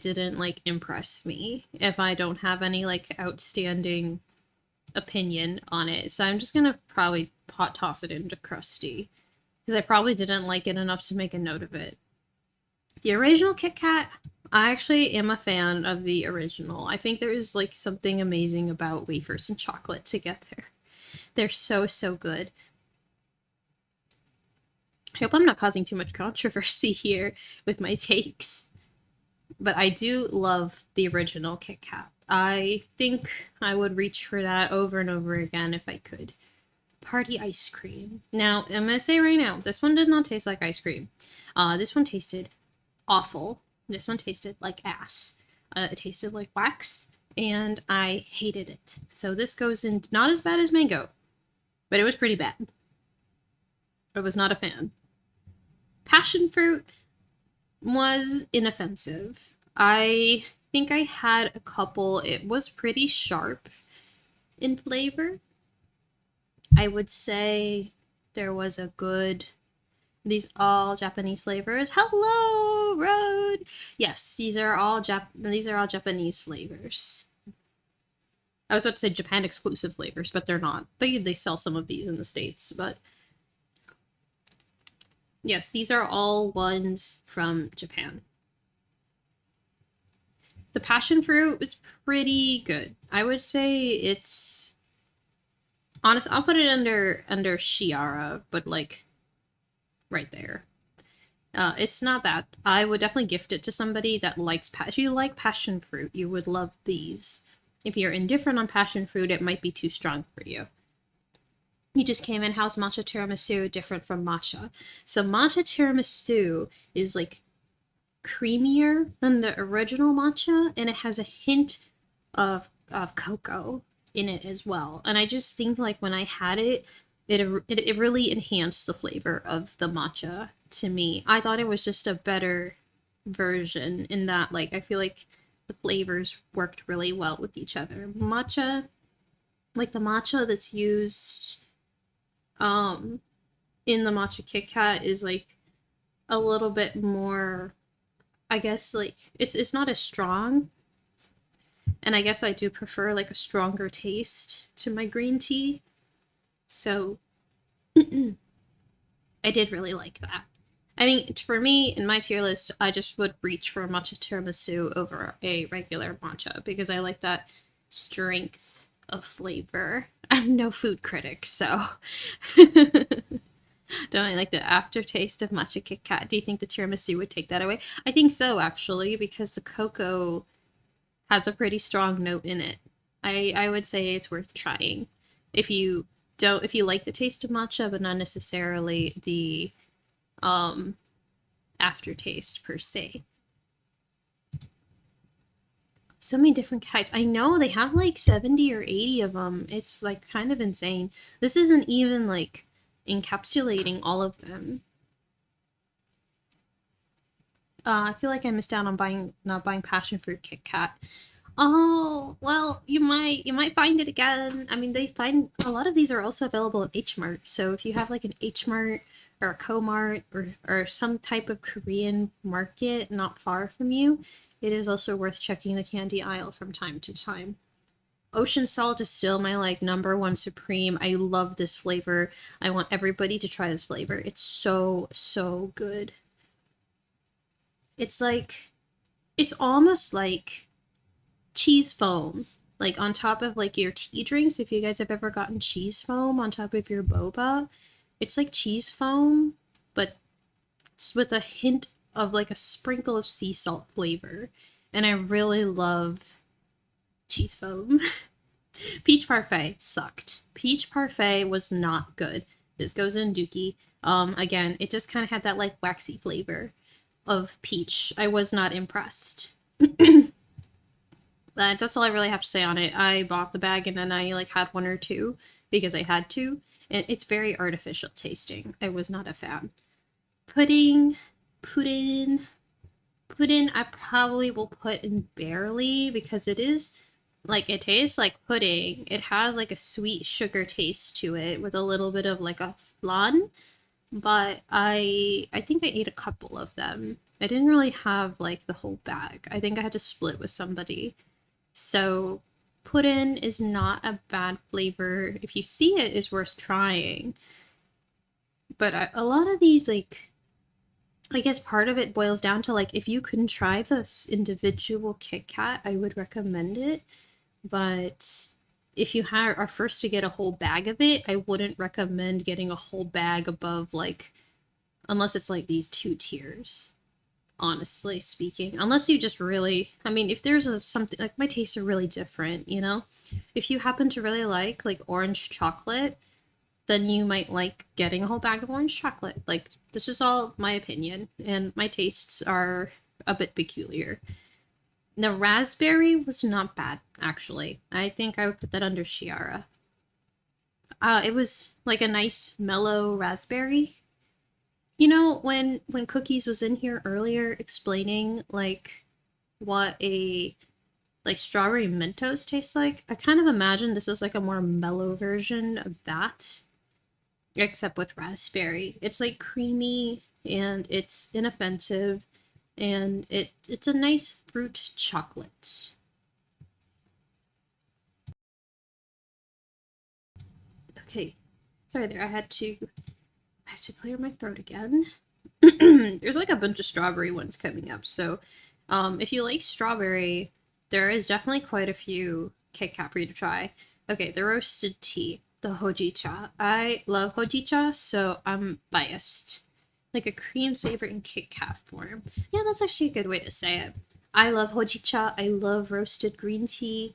didn't like impress me if I don't have any like outstanding opinion on it. So I'm just gonna probably toss it into crusty because I probably didn't like it enough to make a note of it. The original Kit Kat, I actually am a fan of the original. I think there is like something amazing about wafers and chocolate together. They're so good. I hope I'm not causing too much controversy here with my takes. But I do love the original Kit Kat. I think I would reach for that over and over again if I could. Party ice cream. Now, I'm going to say right now, this one did not taste like ice cream. This one tasted awful. This one tasted like ass. It tasted like wax, and I hated it. So this goes in not as bad as mango, but it was pretty bad. I was not a fan. Passion fruit was inoffensive. I think I had a couple. It was pretty sharp in flavor. I would say there was a good... These all Japanese flavors. Hello, Road. Yes, these are all Japanese flavors. I was about to say Japan exclusive flavors, but they're not. They sell some of these in the States, but yes, these are all ones from Japan. The passion fruit is pretty good. I would say it's honest. I'll put it under Shiara, but like right there. It's not bad. I would definitely gift it to somebody that likes if you like passion fruit, you would love these. If you're indifferent on passion fruit, it might be too strong for you. You just came in, how's matcha tiramisu different from matcha? So matcha tiramisu is like creamier than the original matcha, and it has a hint of cocoa in it as well. And I just think like when I had it, it really enhanced the flavor of the matcha to me. I thought it was just a better version in that, like, I feel like the flavors worked really well with each other. Matcha, like the matcha that's used in the matcha Kit Kat is like a little bit more, I guess, like it's not as strong, and I guess I do prefer like a stronger taste to my green tea, so I did really like that. I mean, for me, in my tier list, I just would reach for a matcha tiramisu over a regular matcha because I like that strength of flavor. I'm no food critic, so don't I like the aftertaste of matcha Kit Kat? Do you think the tiramisu would take that away? I think so, actually, because the cocoa has a pretty strong note in it. I would say it's worth trying. If you like the taste of matcha, but not necessarily the aftertaste per se. So many different types. I know they have like 70 or 80 of them. It's like kind of insane. This isn't even like encapsulating all of them. I feel like I missed out on not buying passion fruit Kit Kat. Oh, well, you might find it again. I mean, they find a lot of these are also available at H Mart. So if you have like an H Mart or a Co-Mart or some type of Korean market not far from you, it is also worth checking the candy aisle from time to time. Ocean salt is still my like number one supreme. I love this flavor. I want everybody to try this flavor. It's so, so good. It's like it's almost like cheese foam, like on top of like your tea drinks. If you guys have ever gotten cheese foam on top of your boba, it's like cheese foam, but it's with a hint of like a sprinkle of sea salt flavor. And I really love cheese foam. Peach Parfait sucked. Peach Parfait was not good. This goes in Dookie. Again, it just kind of had that like waxy flavor of peach. I was not impressed. That's all I really have to say on it. I bought the bag and then I like had one or two because I had to. And it's very artificial tasting. I was not a fan. Pudding, pudding, pudding. I probably will put in barely because it is like it tastes like pudding. It has like a sweet sugar taste to it with a little bit of like a flan. But I think I ate a couple of them. I didn't really have like the whole bag. I think I had to split with somebody. So pudding is not a bad flavor. If you see it, it's worth trying. But a lot of these, like, I guess part of it boils down to like if you couldn't try this individual Kit Kat, I would recommend it. But if you are first to get a whole bag of it, I wouldn't recommend getting a whole bag above like, unless it's like these two tiers. Honestly speaking, unless you just really, I mean, if there's something like my tastes are really different, you know, if you happen to really like orange chocolate, then you might like getting a whole bag of orange chocolate. Like, this is all my opinion, and my tastes are a bit peculiar. The raspberry was not bad, actually. I think I would put that under Shiara. It was like a nice mellow raspberry. You know, when Cookies was in here earlier explaining like what a like strawberry Mentos tastes like, I kind of imagine this is like a more mellow version of that, except with raspberry. It's like creamy and it's inoffensive and it's a nice fruit chocolate. Okay, sorry there, I had to clear my throat again. There's like a bunch of strawberry ones coming up, so if you like strawberry, there is definitely quite a few Kit Kat for you to try. Okay, the roasted tea, the hojicha. I love hojicha, so I'm biased. Like a cream saver in Kit Kat form. Yeah, that's actually a good way to say it. I love hojicha. I love roasted green tea.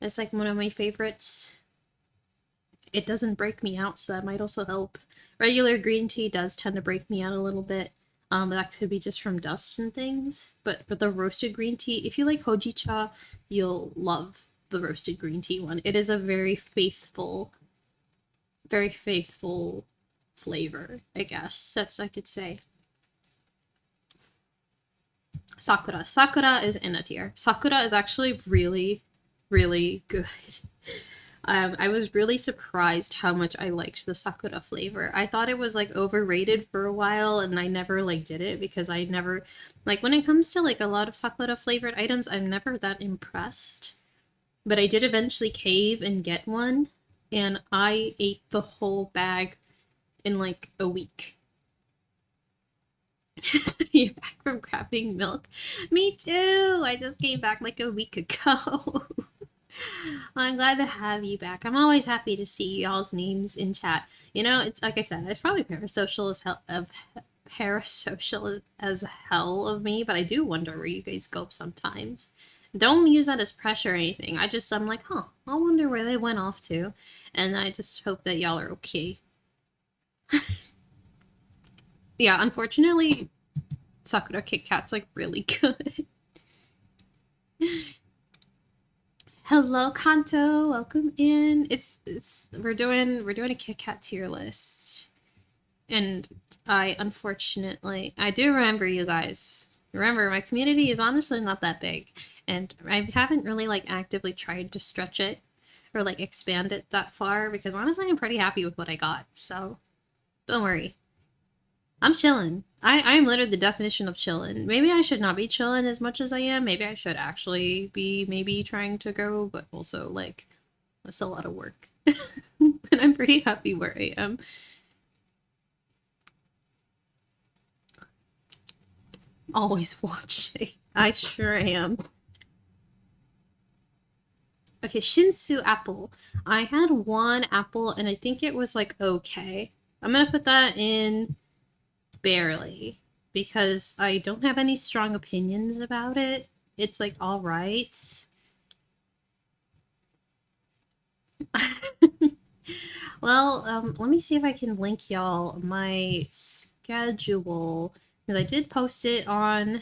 It's like one of my favorites. It doesn't break me out, so that might also help. Regular green tea does tend to break me out a little bit. But that could be just from dust and things. But the roasted green tea, if you like hojicha, you'll love the roasted green tea one. It is a very faithful flavor, I guess. That's I could say. Sakura. Sakura is in a tier. Sakura is actually really, really good. I was really surprised how much I liked the Sakura flavor. I thought it was like overrated for a while and I never like did it because I never like when it comes to like a lot of Sakura flavored items, I'm never that impressed. But I did eventually cave and get one and I ate the whole bag in like a week. You're back from grabbing milk? Me too! I just came back like a week ago. I'm glad to have you back. I'm always happy to see y'all's names in chat. You know, it's like I said, it's probably parasocial as hell of me, but I do wonder where you guys go sometimes. Don't use that as pressure or anything. I'm like, huh, I wonder where they went off to. And I just hope that y'all are okay. Yeah, unfortunately, Sakura Kit Kat's like really good. Hello, Kanto. Welcome in. We're doing a Kit Kat tier list, and I do remember you guys. Remember, my community is honestly not that big, and I haven't really like actively tried to stretch it or like expand it that far because honestly, I'm pretty happy with what I got. So don't worry. I'm chilling. I'm literally the definition of chilling. Maybe I should not be chilling as much as I am. Maybe I should actually be maybe trying to grow, but also like that's a lot of work. And I'm pretty happy where I am. Always watching. I sure am. Okay, Shinsu apple. I had one apple and I think it was like okay. I'm gonna put that in barely because I don't have any strong opinions about it. It's like all right. Well, let me see if I can link y'all my schedule because I did post it on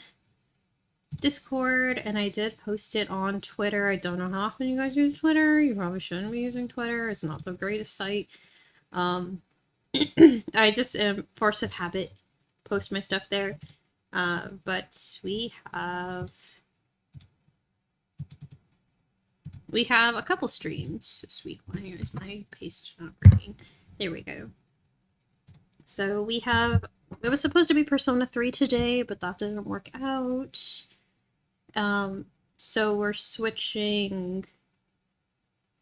Discord and I did post it on Twitter. I don't know how often you guys use Twitter. You probably shouldn't be using Twitter. It's not the greatest site. I just am force of habit post my stuff there. But we have a couple streams this week. Why is my paste not working? There we go. So we have, it was supposed to be Persona 3 today, but that didn't work out. So we're switching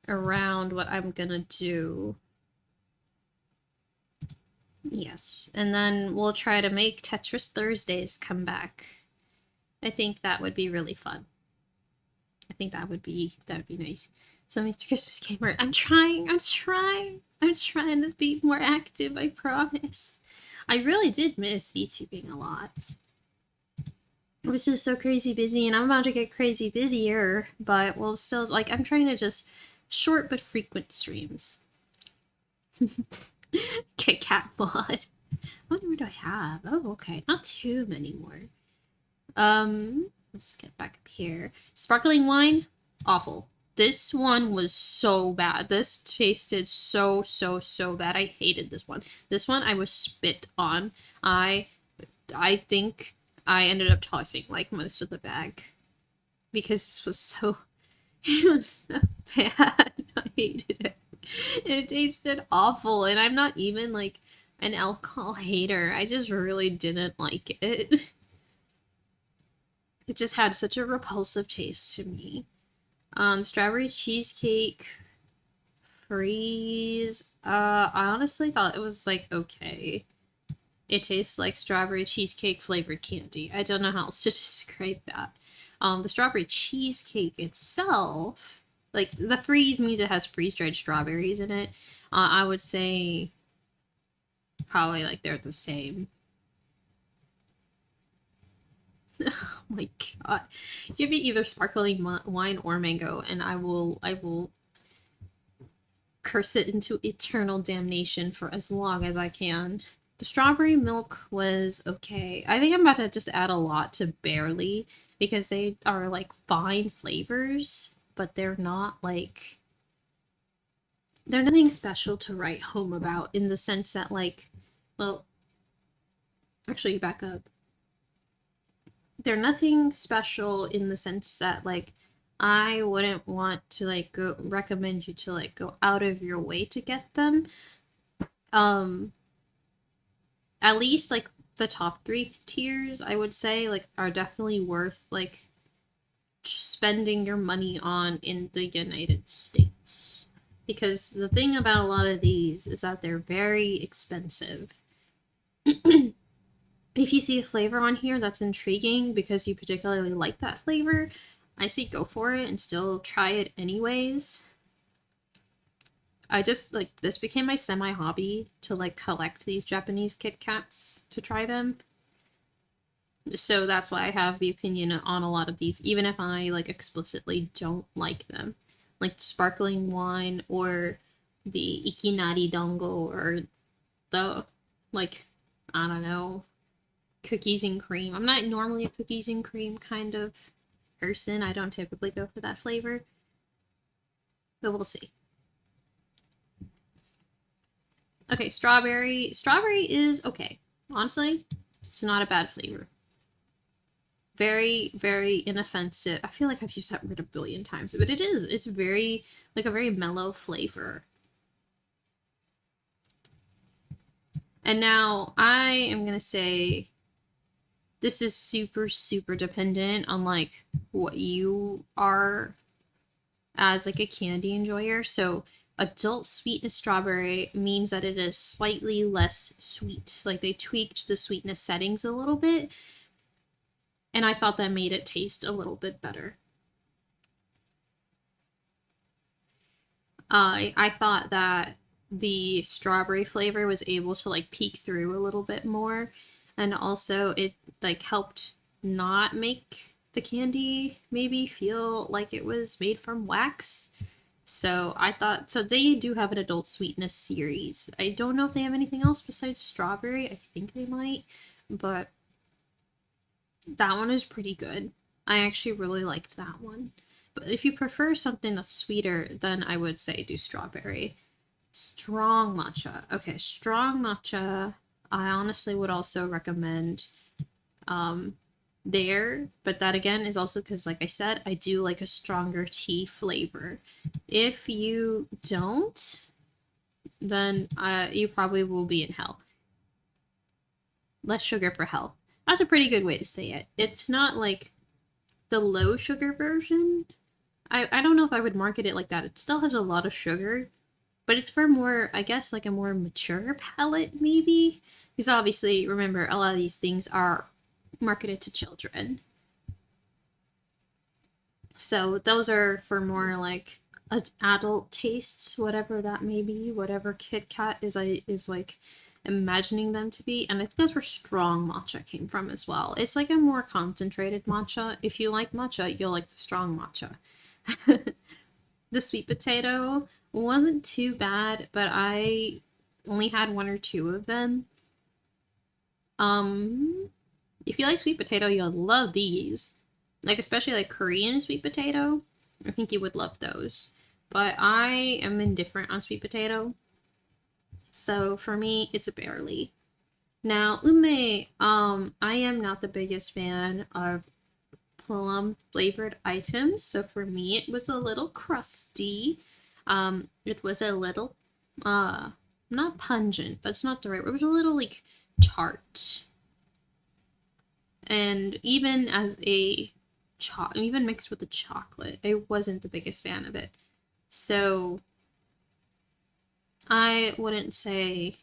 around what I'm gonna do. Yes, and then we'll try to make Tetris Thursdays come back. I think that would be really fun. I think that would be nice. So Mr. Christmas Gamer, I'm trying to be more active, I promise. I really did miss VTubing a lot. I was just so crazy busy, and I'm about to get crazy busier, but we'll still, like, I'm trying to just short but frequent streams. Kit Kat mod. What do I have? Oh, okay. Not too many more. Let's get back up here. Sparkling wine, awful. This one was so bad. This tasted so bad. I hated this one. This one I was spit on. I think I ended up tossing like most of the bag because this was so bad. I hated it. It tasted awful, and I'm not even like an alcohol hater. I just really didn't like it. It just had such a repulsive taste to me. Strawberry cheesecake freeze. I honestly thought it was like okay. It tastes like strawberry cheesecake flavored candy. I don't know how else to describe that. The strawberry cheesecake itself, like the freeze means it has freeze-dried strawberries in it. I would say probably like they're the same. Oh my god. Give me either sparkling wine or mango and I will curse it into eternal damnation for as long as I can. The strawberry milk was okay. I think I'm about to just add a lot to barely because they are like fine flavors, but they're not like they're nothing special to write home about in the sense that like, well, actually back up. They're nothing special in the sense that like I wouldn't want to like go recommend you to like go out of your way to get them. At least like the top 3 tiers I would say like are definitely worth like spending your money on in the United States. Because the thing about a lot of these is that they're very expensive. If you see a flavor on here that's intriguing because you particularly like that flavor, I say go for it and still try it anyways. I just, like, this became my semi-hobby to, like, collect these Japanese Kit Kats to try them. So that's why I have the opinion on a lot of these, even if I, like, explicitly don't like them. Like, sparkling wine or the Ikinari Dango or the, like, I don't know, cookies and cream. I'm not normally a cookies and cream kind of person. I don't typically go for that flavor. but we'll see. Okay, strawberry. Strawberry is okay. Honestly, it's not a bad flavor. Very, very inoffensive. I feel like I've used that word a billion times, but it is. It's very, like a very mellow flavor. And now I am going to say this is super, super dependent on like what you are as like a candy enjoyer. So adult sweetness strawberry means that it is slightly less sweet. Like they tweaked the sweetness settings a little bit, and I thought that made it taste a little bit better. I thought that the strawberry flavor was able to like peek through a little bit more, and also it like helped not make the candy maybe feel like it was made from wax. So I thought, so they do have an adult sweetness series. I don't know if they have anything else besides strawberry. I think they might, but that one is pretty good. I actually really liked that one. But if you prefer something that's sweeter, then I would say do strawberry. Strong matcha. Okay, strong matcha. I honestly would also recommend there, but that again is also because, like I said, I do like a stronger tea flavor. If you don't, then you probably will be in hell. Less sugar for hell. That's a pretty good way to say it. It's not like the low sugar version. I don't know if I would market it like that. It still has a lot of sugar, but it's for more, I guess, like a more mature palate, maybe. Because obviously, remember, a lot of these things are marketed to children. So those are for more like adult tastes, whatever that may be, whatever Kit Kat is like imagining them to be. And I think that's where strong matcha came from as well. It's like a more concentrated matcha. If you like matcha, you'll like the strong matcha. The sweet potato wasn't too bad, but I only had one or two of them. If you like sweet potato, you'll love these. Like, especially like Korean sweet potato. I think you would love those. But I am indifferent on sweet potato. So for me, it's a barely. Now, ume, I am not the biggest fan of plum flavored items. So for me, it was a little crusty. It was a little, not pungent. That's not the right word. It was a little like tart. And even as a even mixed with the chocolate, I wasn't the biggest fan of it. So I wouldn't say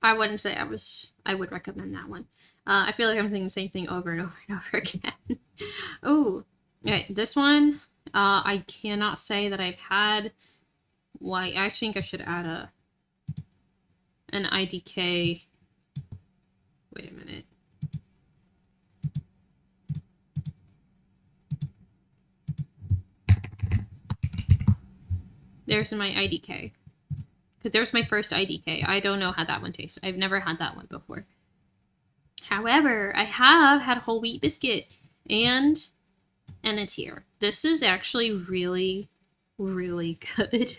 I would recommend that one. I feel like I'm saying the same thing over and over and over again. Oh, okay, this one, I cannot say that I've had. Why? I think I should add an IDK. Wait a minute. There's my IDK. Because there's my first IDK. I don't know how that one tastes. I've never had that one before. However, I have had whole wheat biscuit and it's here. This is actually really, really good.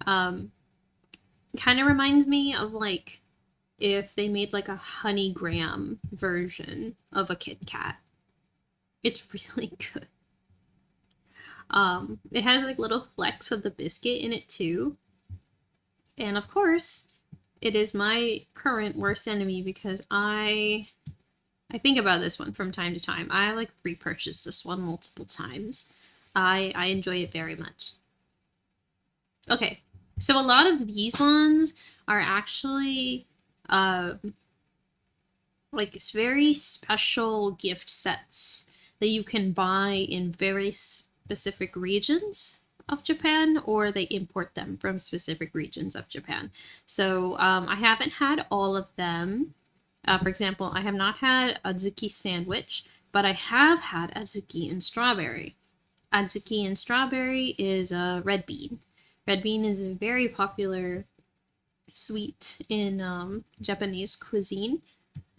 Kind of reminds me of like if they made like a honey graham version of a Kit Kat. It's really good. It has like little flecks of the biscuit in it too. And of course, it is my current worst enemy because I think about this one from time to time. I like repurchase this one multiple times. I enjoy it very much. Okay, so a lot of these ones are actually like very special gift sets that you can buy in very specific regions of Japan, or they import them from specific regions of Japan. So I haven't had all of them. For example, I have not had adzuki sandwich, but I have had adzuki and strawberry. Adzuki and strawberry is a red bean. Red bean is a very popular sweet in Japanese cuisine,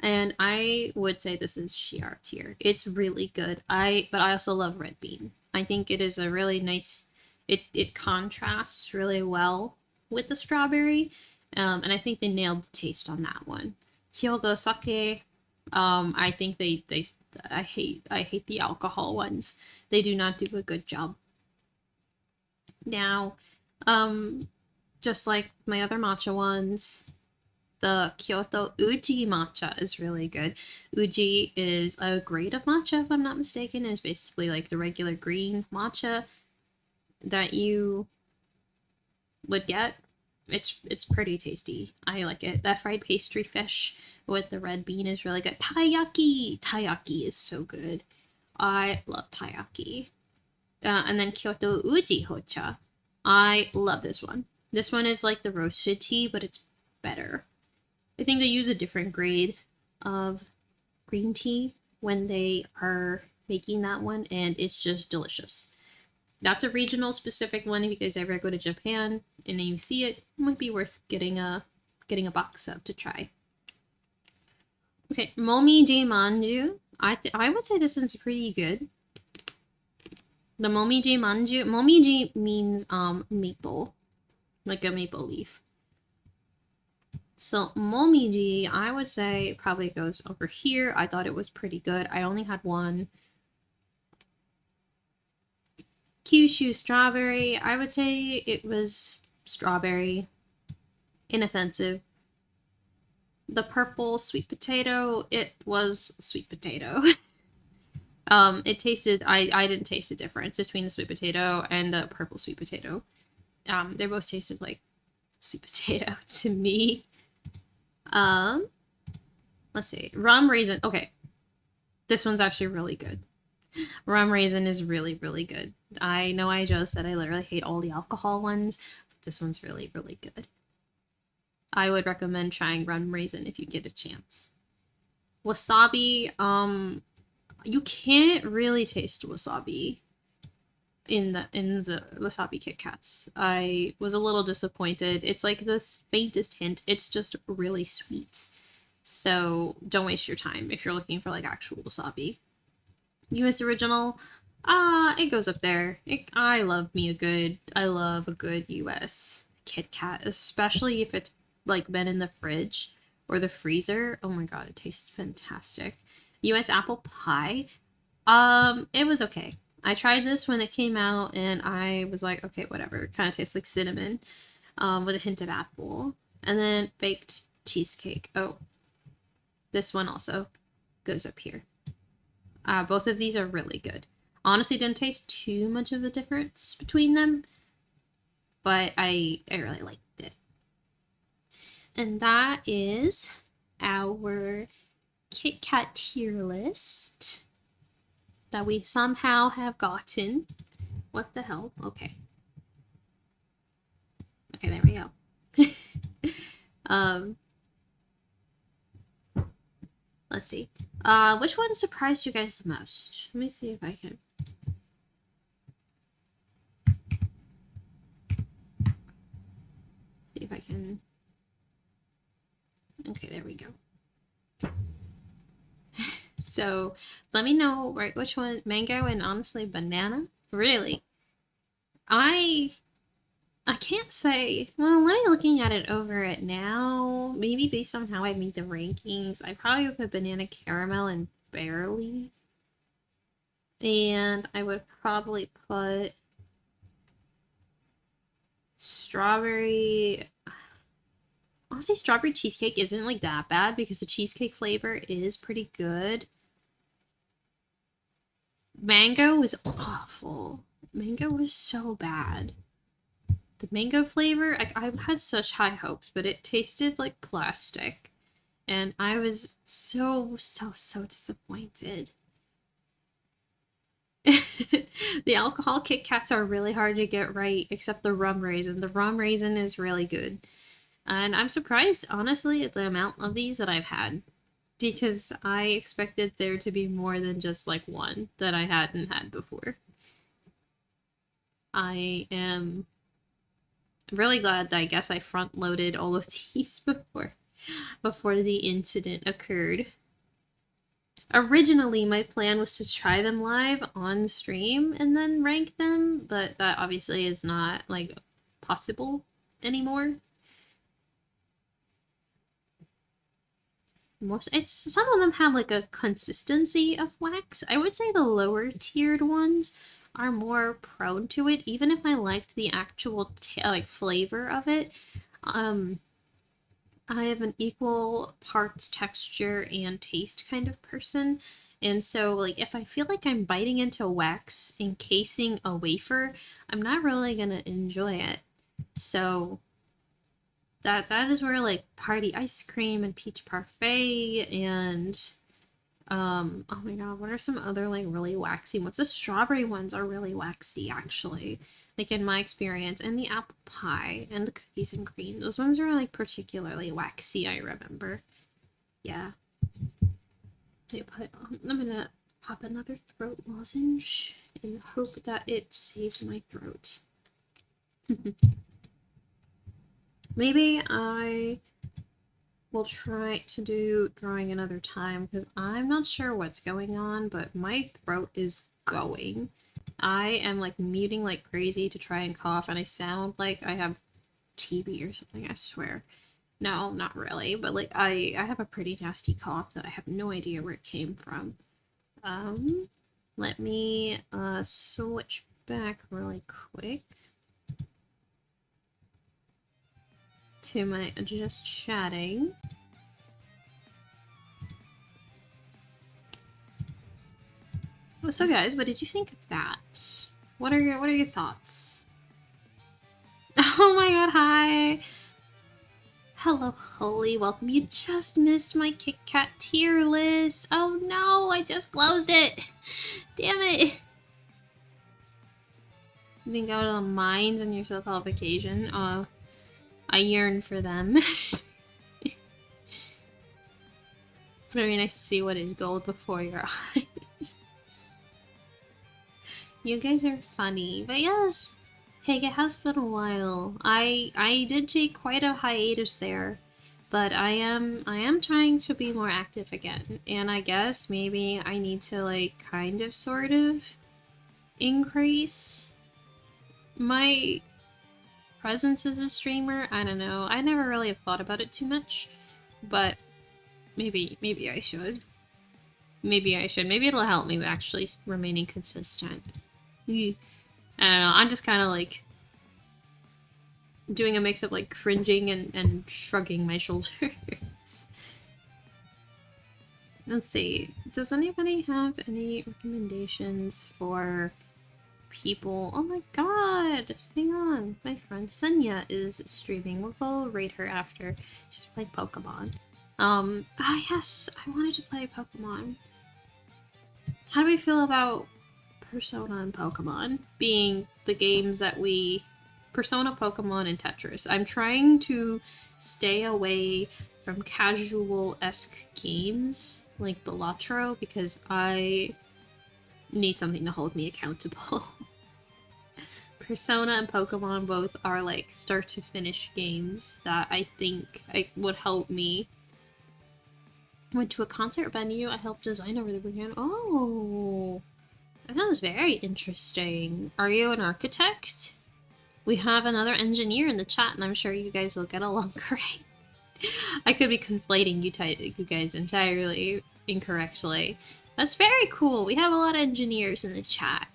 and I would say this is Shiara tier. It's really good. But I also love red bean. I think it is a really nice, it contrasts really well with the strawberry. And I think they nailed the taste on that one. Hyogo sake, I think I hate the alcohol ones. They do not do a good job. Now, just like my other matcha ones, the Kyoto Uji matcha is really good. Uji is a grade of matcha, if I'm not mistaken. It's basically like the regular green matcha that you would get. It's pretty tasty. I like it. That fried pastry fish with the red bean is really good. Taiyaki! Taiyaki is so good. I love taiyaki. And then Kyoto Uji Hocha. I love this one. This one is like the roasted tea, but it's better. I think they use a different grade of green tea when they are making that one, and it's just delicious. That's a regional specific one. If you guys ever go to Japan and you see it, it might be worth getting a box of to try. Okay, Momiji Manju. I would say this one's pretty good. The Momiji Manju. Momiji means maple, like a maple leaf. So Momiji, I would say probably goes over here. I thought it was pretty good. I only had one. Kyushu strawberry, I would say it was strawberry. Inoffensive. The purple sweet potato, it was sweet potato. It tasted, I didn't taste a difference between the sweet potato and the purple sweet potato. They both tasted like sweet potato to me. Let's see. Rum raisin. Okay. This one's actually really good. Rum raisin is really, really good. I know I just said I literally hate all the alcohol ones, but this one's really, really good. I would recommend trying rum raisin if you get a chance. Wasabi, you can't really taste wasabi in the wasabi Kit Kats. I was a little disappointed. It's like the faintest hint. It's just really sweet. So don't waste your time if you're looking for like actual wasabi. US original, it goes up there. I love a good US Kit Kat, especially if it's like been in the fridge or the freezer. Oh my god, it tastes fantastic. US apple pie, it was okay. I tried this when it came out and I was like, okay, whatever. It kind of tastes like cinnamon, with a hint of apple. And then baked cheesecake. Oh, this one also goes up here. Both of these are really good. Honestly, didn't taste too much of a difference between them, but I really liked it. And that is our Kit Kat tier list that we somehow have gotten. What the hell? Okay. Okay, there we go. Let's see. Which one surprised you guys the most? Let me see if I can. See if I can. Okay, there we go. So let me know, right, which one, mango and honestly banana. Really, I can't say. Well, let me looking at it over it now. Maybe based on how I made the rankings, I probably would put banana caramel and barley, and I would probably put strawberry. Honestly, strawberry cheesecake isn't like that bad because the cheesecake flavor is pretty good. Mango was awful. Mango was so bad. The mango flavor, I had such high hopes, but it tasted like plastic. And I was so disappointed. The alcohol Kit Kats are really hard to get right, except the rum raisin. The rum raisin is really good. And I'm surprised, honestly, at the amount of these that I've had. Because I expected there to be more than just like one that I hadn't had before. I am really glad that I guess I front loaded all of these before the incident occurred. Originally, my plan was to try them live on stream and then rank them, but that obviously is not, like, possible anymore. Some of them have, like, a consistency of wax. I would say the lower tiered ones are more prone to it, even if I liked the actual, like, flavor of it. I am an equal parts texture and taste kind of person. And so, like, if I feel like I'm biting into wax encasing a wafer, I'm not really gonna enjoy it. So that is where, like, party ice cream and peach parfait and oh my god, what are some other, like, really waxy ones? The strawberry ones are really waxy, actually, like, in my experience, and the apple pie and the cookies and cream. Those ones are, like, particularly waxy, I remember. Yeah. I'm gonna pop another throat lozenge and hope that it saves my throat. Maybe I will try to do drawing another time, because I'm not sure what's going on, but my throat is going. I am, like, muting like crazy to try and cough, and I sound like I have TB or something, I swear. No, not really, but, like, I have a pretty nasty cough that I have no idea where it came from. Let me switch back really quick to my just chatting. So guys, what did you think of that? What are your thoughts? Oh my god, hi! Hello, Holy, welcome. You just missed my Kit Kat tier list. Oh no, I just closed it! Damn it! You didn't go to the mines on your so-called vacation. I yearn for them. Very nice to see what is gold before your eyes. You guys are funny, but yes. Hey, it has been a while. I did take quite a hiatus there, but I am trying to be more active again, and I guess maybe I need to, like, kind of sort of increase my presence as a streamer. I don't know. I never really have thought about it too much, but maybe I should. Maybe I should. Maybe it'll help me with actually remaining consistent. I don't know. I'm just kind of, like, doing a mix of, like, cringing and shrugging my shoulders. Let's see. Does anybody have any recommendations for people? Oh my god! Hang on. My friend Senya is streaming. We'll go raid her after. She's playing Pokemon. Yes, I wanted to play Pokemon. How do we feel about Persona and Pokemon being the games that we... Persona, Pokemon, and Tetris. I'm trying to stay away from casual-esque games like Balatro because I need something to hold me accountable. Persona and Pokemon both are, like, start-to-finish games that I think would help me. Went to a concert venue I helped design over the weekend. Oh! That sounds very interesting. Are you an architect? We have another engineer in the chat, and I'm sure you guys will get along great. I could be conflating you guys entirely incorrectly. That's very cool. We have a lot of engineers in the chat.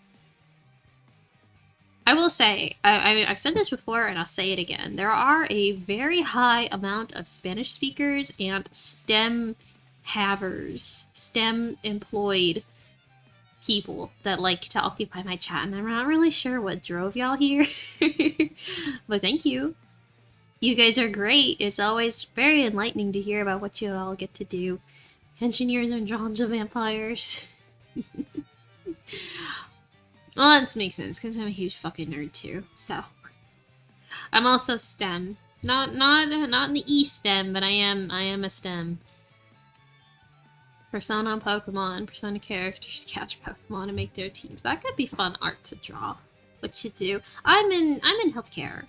I will say, I've said this before, and I'll say it again. There are a very high amount of Spanish speakers and STEM havers, STEM employed people that like to occupy my chat, and I'm not really sure what drove y'all here. But thank you. You guys are great. It's always very enlightening to hear about what you all get to do. Engineers and jobs of vampires. Well, that makes sense, because I'm a huge fucking nerd too, so. I'm also STEM. Not in the E-STEM, but I am a STEM. Persona Pokemon, Persona characters catch Pokemon and make their teams. That could be fun art to draw. What you do? I'm in healthcare.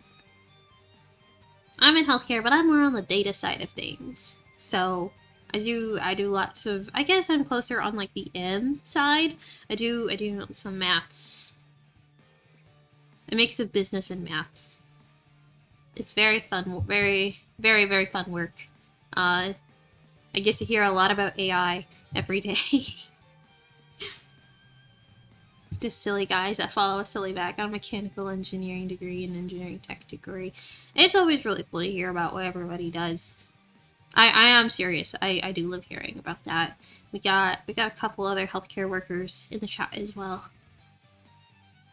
I'm in healthcare, but I'm more on the data side of things. So I do lots of, I guess I'm closer on like the M side. I do some maths. A mix of business and maths. It's very fun, very, very, very fun work. I get to hear a lot about AI every day. Just silly guys that follow a silly background, mechanical engineering degree and engineering tech degree. It's always really cool to hear about what everybody does. I am serious. I do love hearing about that. We got a couple other healthcare workers in the chat as well.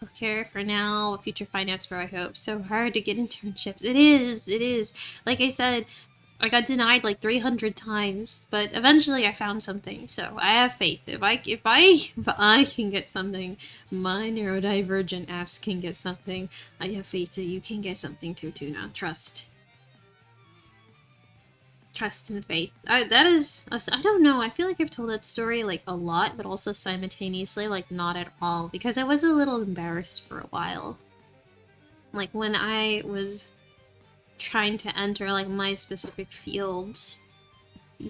Healthcare for now, future finance for I hope. So hard to get internships. It is. Like I said, I got denied like 300 times, but eventually I found something. So I have faith. If I can get something, my neurodivergent ass can get something. I have faith that you can get something too, Tuna. Trust and faith. I don't know. I feel like I've told that story like a lot, but also simultaneously like not at all, because I was a little embarrassed for a while. Like when I was trying to enter like my specific fields,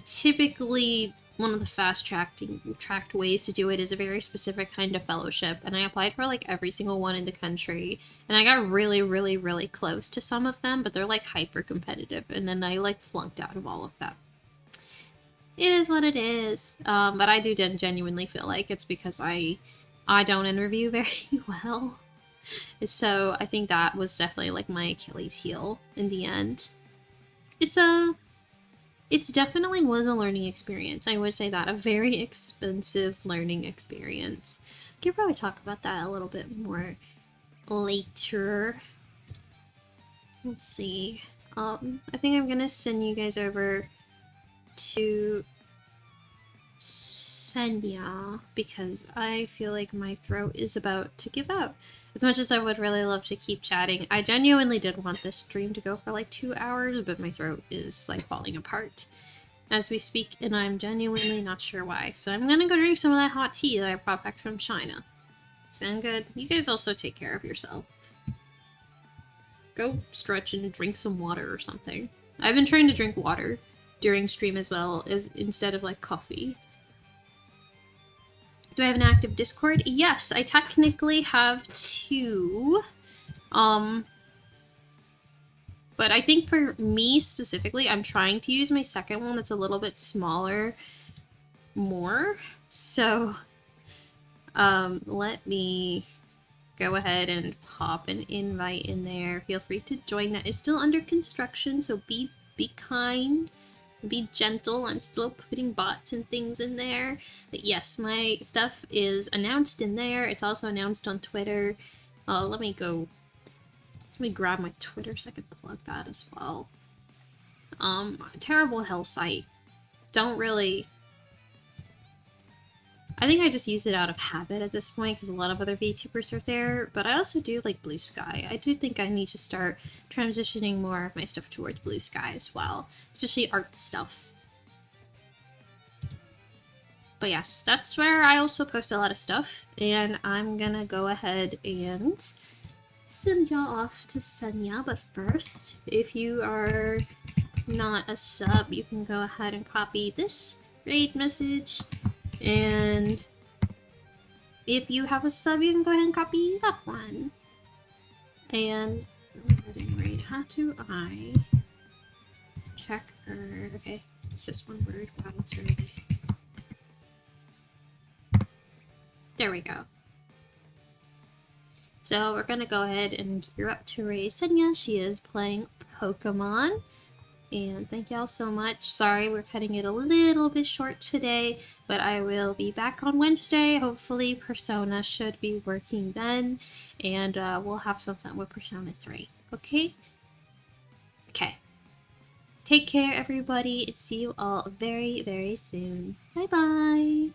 typically one of the tracked ways to do it is a very specific kind of fellowship, and I applied for like every single one in the country, and I got really, really, really close to some of them, but they're like hyper competitive, and then I like flunked out of all of them. It is what it is. But I do genuinely feel like it's because I don't interview very well. So I think that was definitely like my Achilles heel in the end. It's definitely was a learning experience. I would say that. A very expensive learning experience. I could probably talk about that a little bit more later. Let's see. I think I'm gonna send you guys over to Senya because I feel like my throat is about to give out. As much as I would really love to keep chatting, I genuinely did want this stream to go for like 2 hours, but my throat is like falling apart as we speak, and I'm genuinely not sure why. So I'm gonna go drink some of that hot tea that I brought back from China. Sound good? You guys also take care of yourself. Go stretch and drink some water or something. I've been trying to drink water during stream as well, as instead of like coffee. Do I have an active Discord? Yes, I technically have 2. But I think for me specifically, I'm trying to use my second one that's a little bit smaller more. So, let me go ahead and pop an invite in there. Feel free to join that. It's still under construction, so be kind. Be gentle. I'm still putting bots and things in there. But yes, my stuff is announced in there. It's also announced on Twitter. Let me grab my Twitter so I can plug that as well. Terrible hell site. Don't really... I think I just use it out of habit at this point because a lot of other VTubers are there, but I also do like Blue Sky. I do think I need to start transitioning more of my stuff towards Blue Sky as well, especially art stuff. But yes, that's where I also post a lot of stuff, and I'm gonna go ahead and send y'all off to Senya. But first, if you are not a sub, you can go ahead and copy this raid message. And if you have a sub, you can go ahead and copy that one. And how do I check her? Okay, it's just one word. Wow, that's really nice. There we go. So we're gonna go ahead and gear up to raid Senya. She is playing Pokemon. And thank y'all so much. Sorry, we're cutting it a little bit short today, but I will be back on Wednesday. Hopefully Persona should be working then, and we'll have some fun with Persona 3. Okay? Okay. Take care, everybody, and see you all very, very soon. Bye-bye!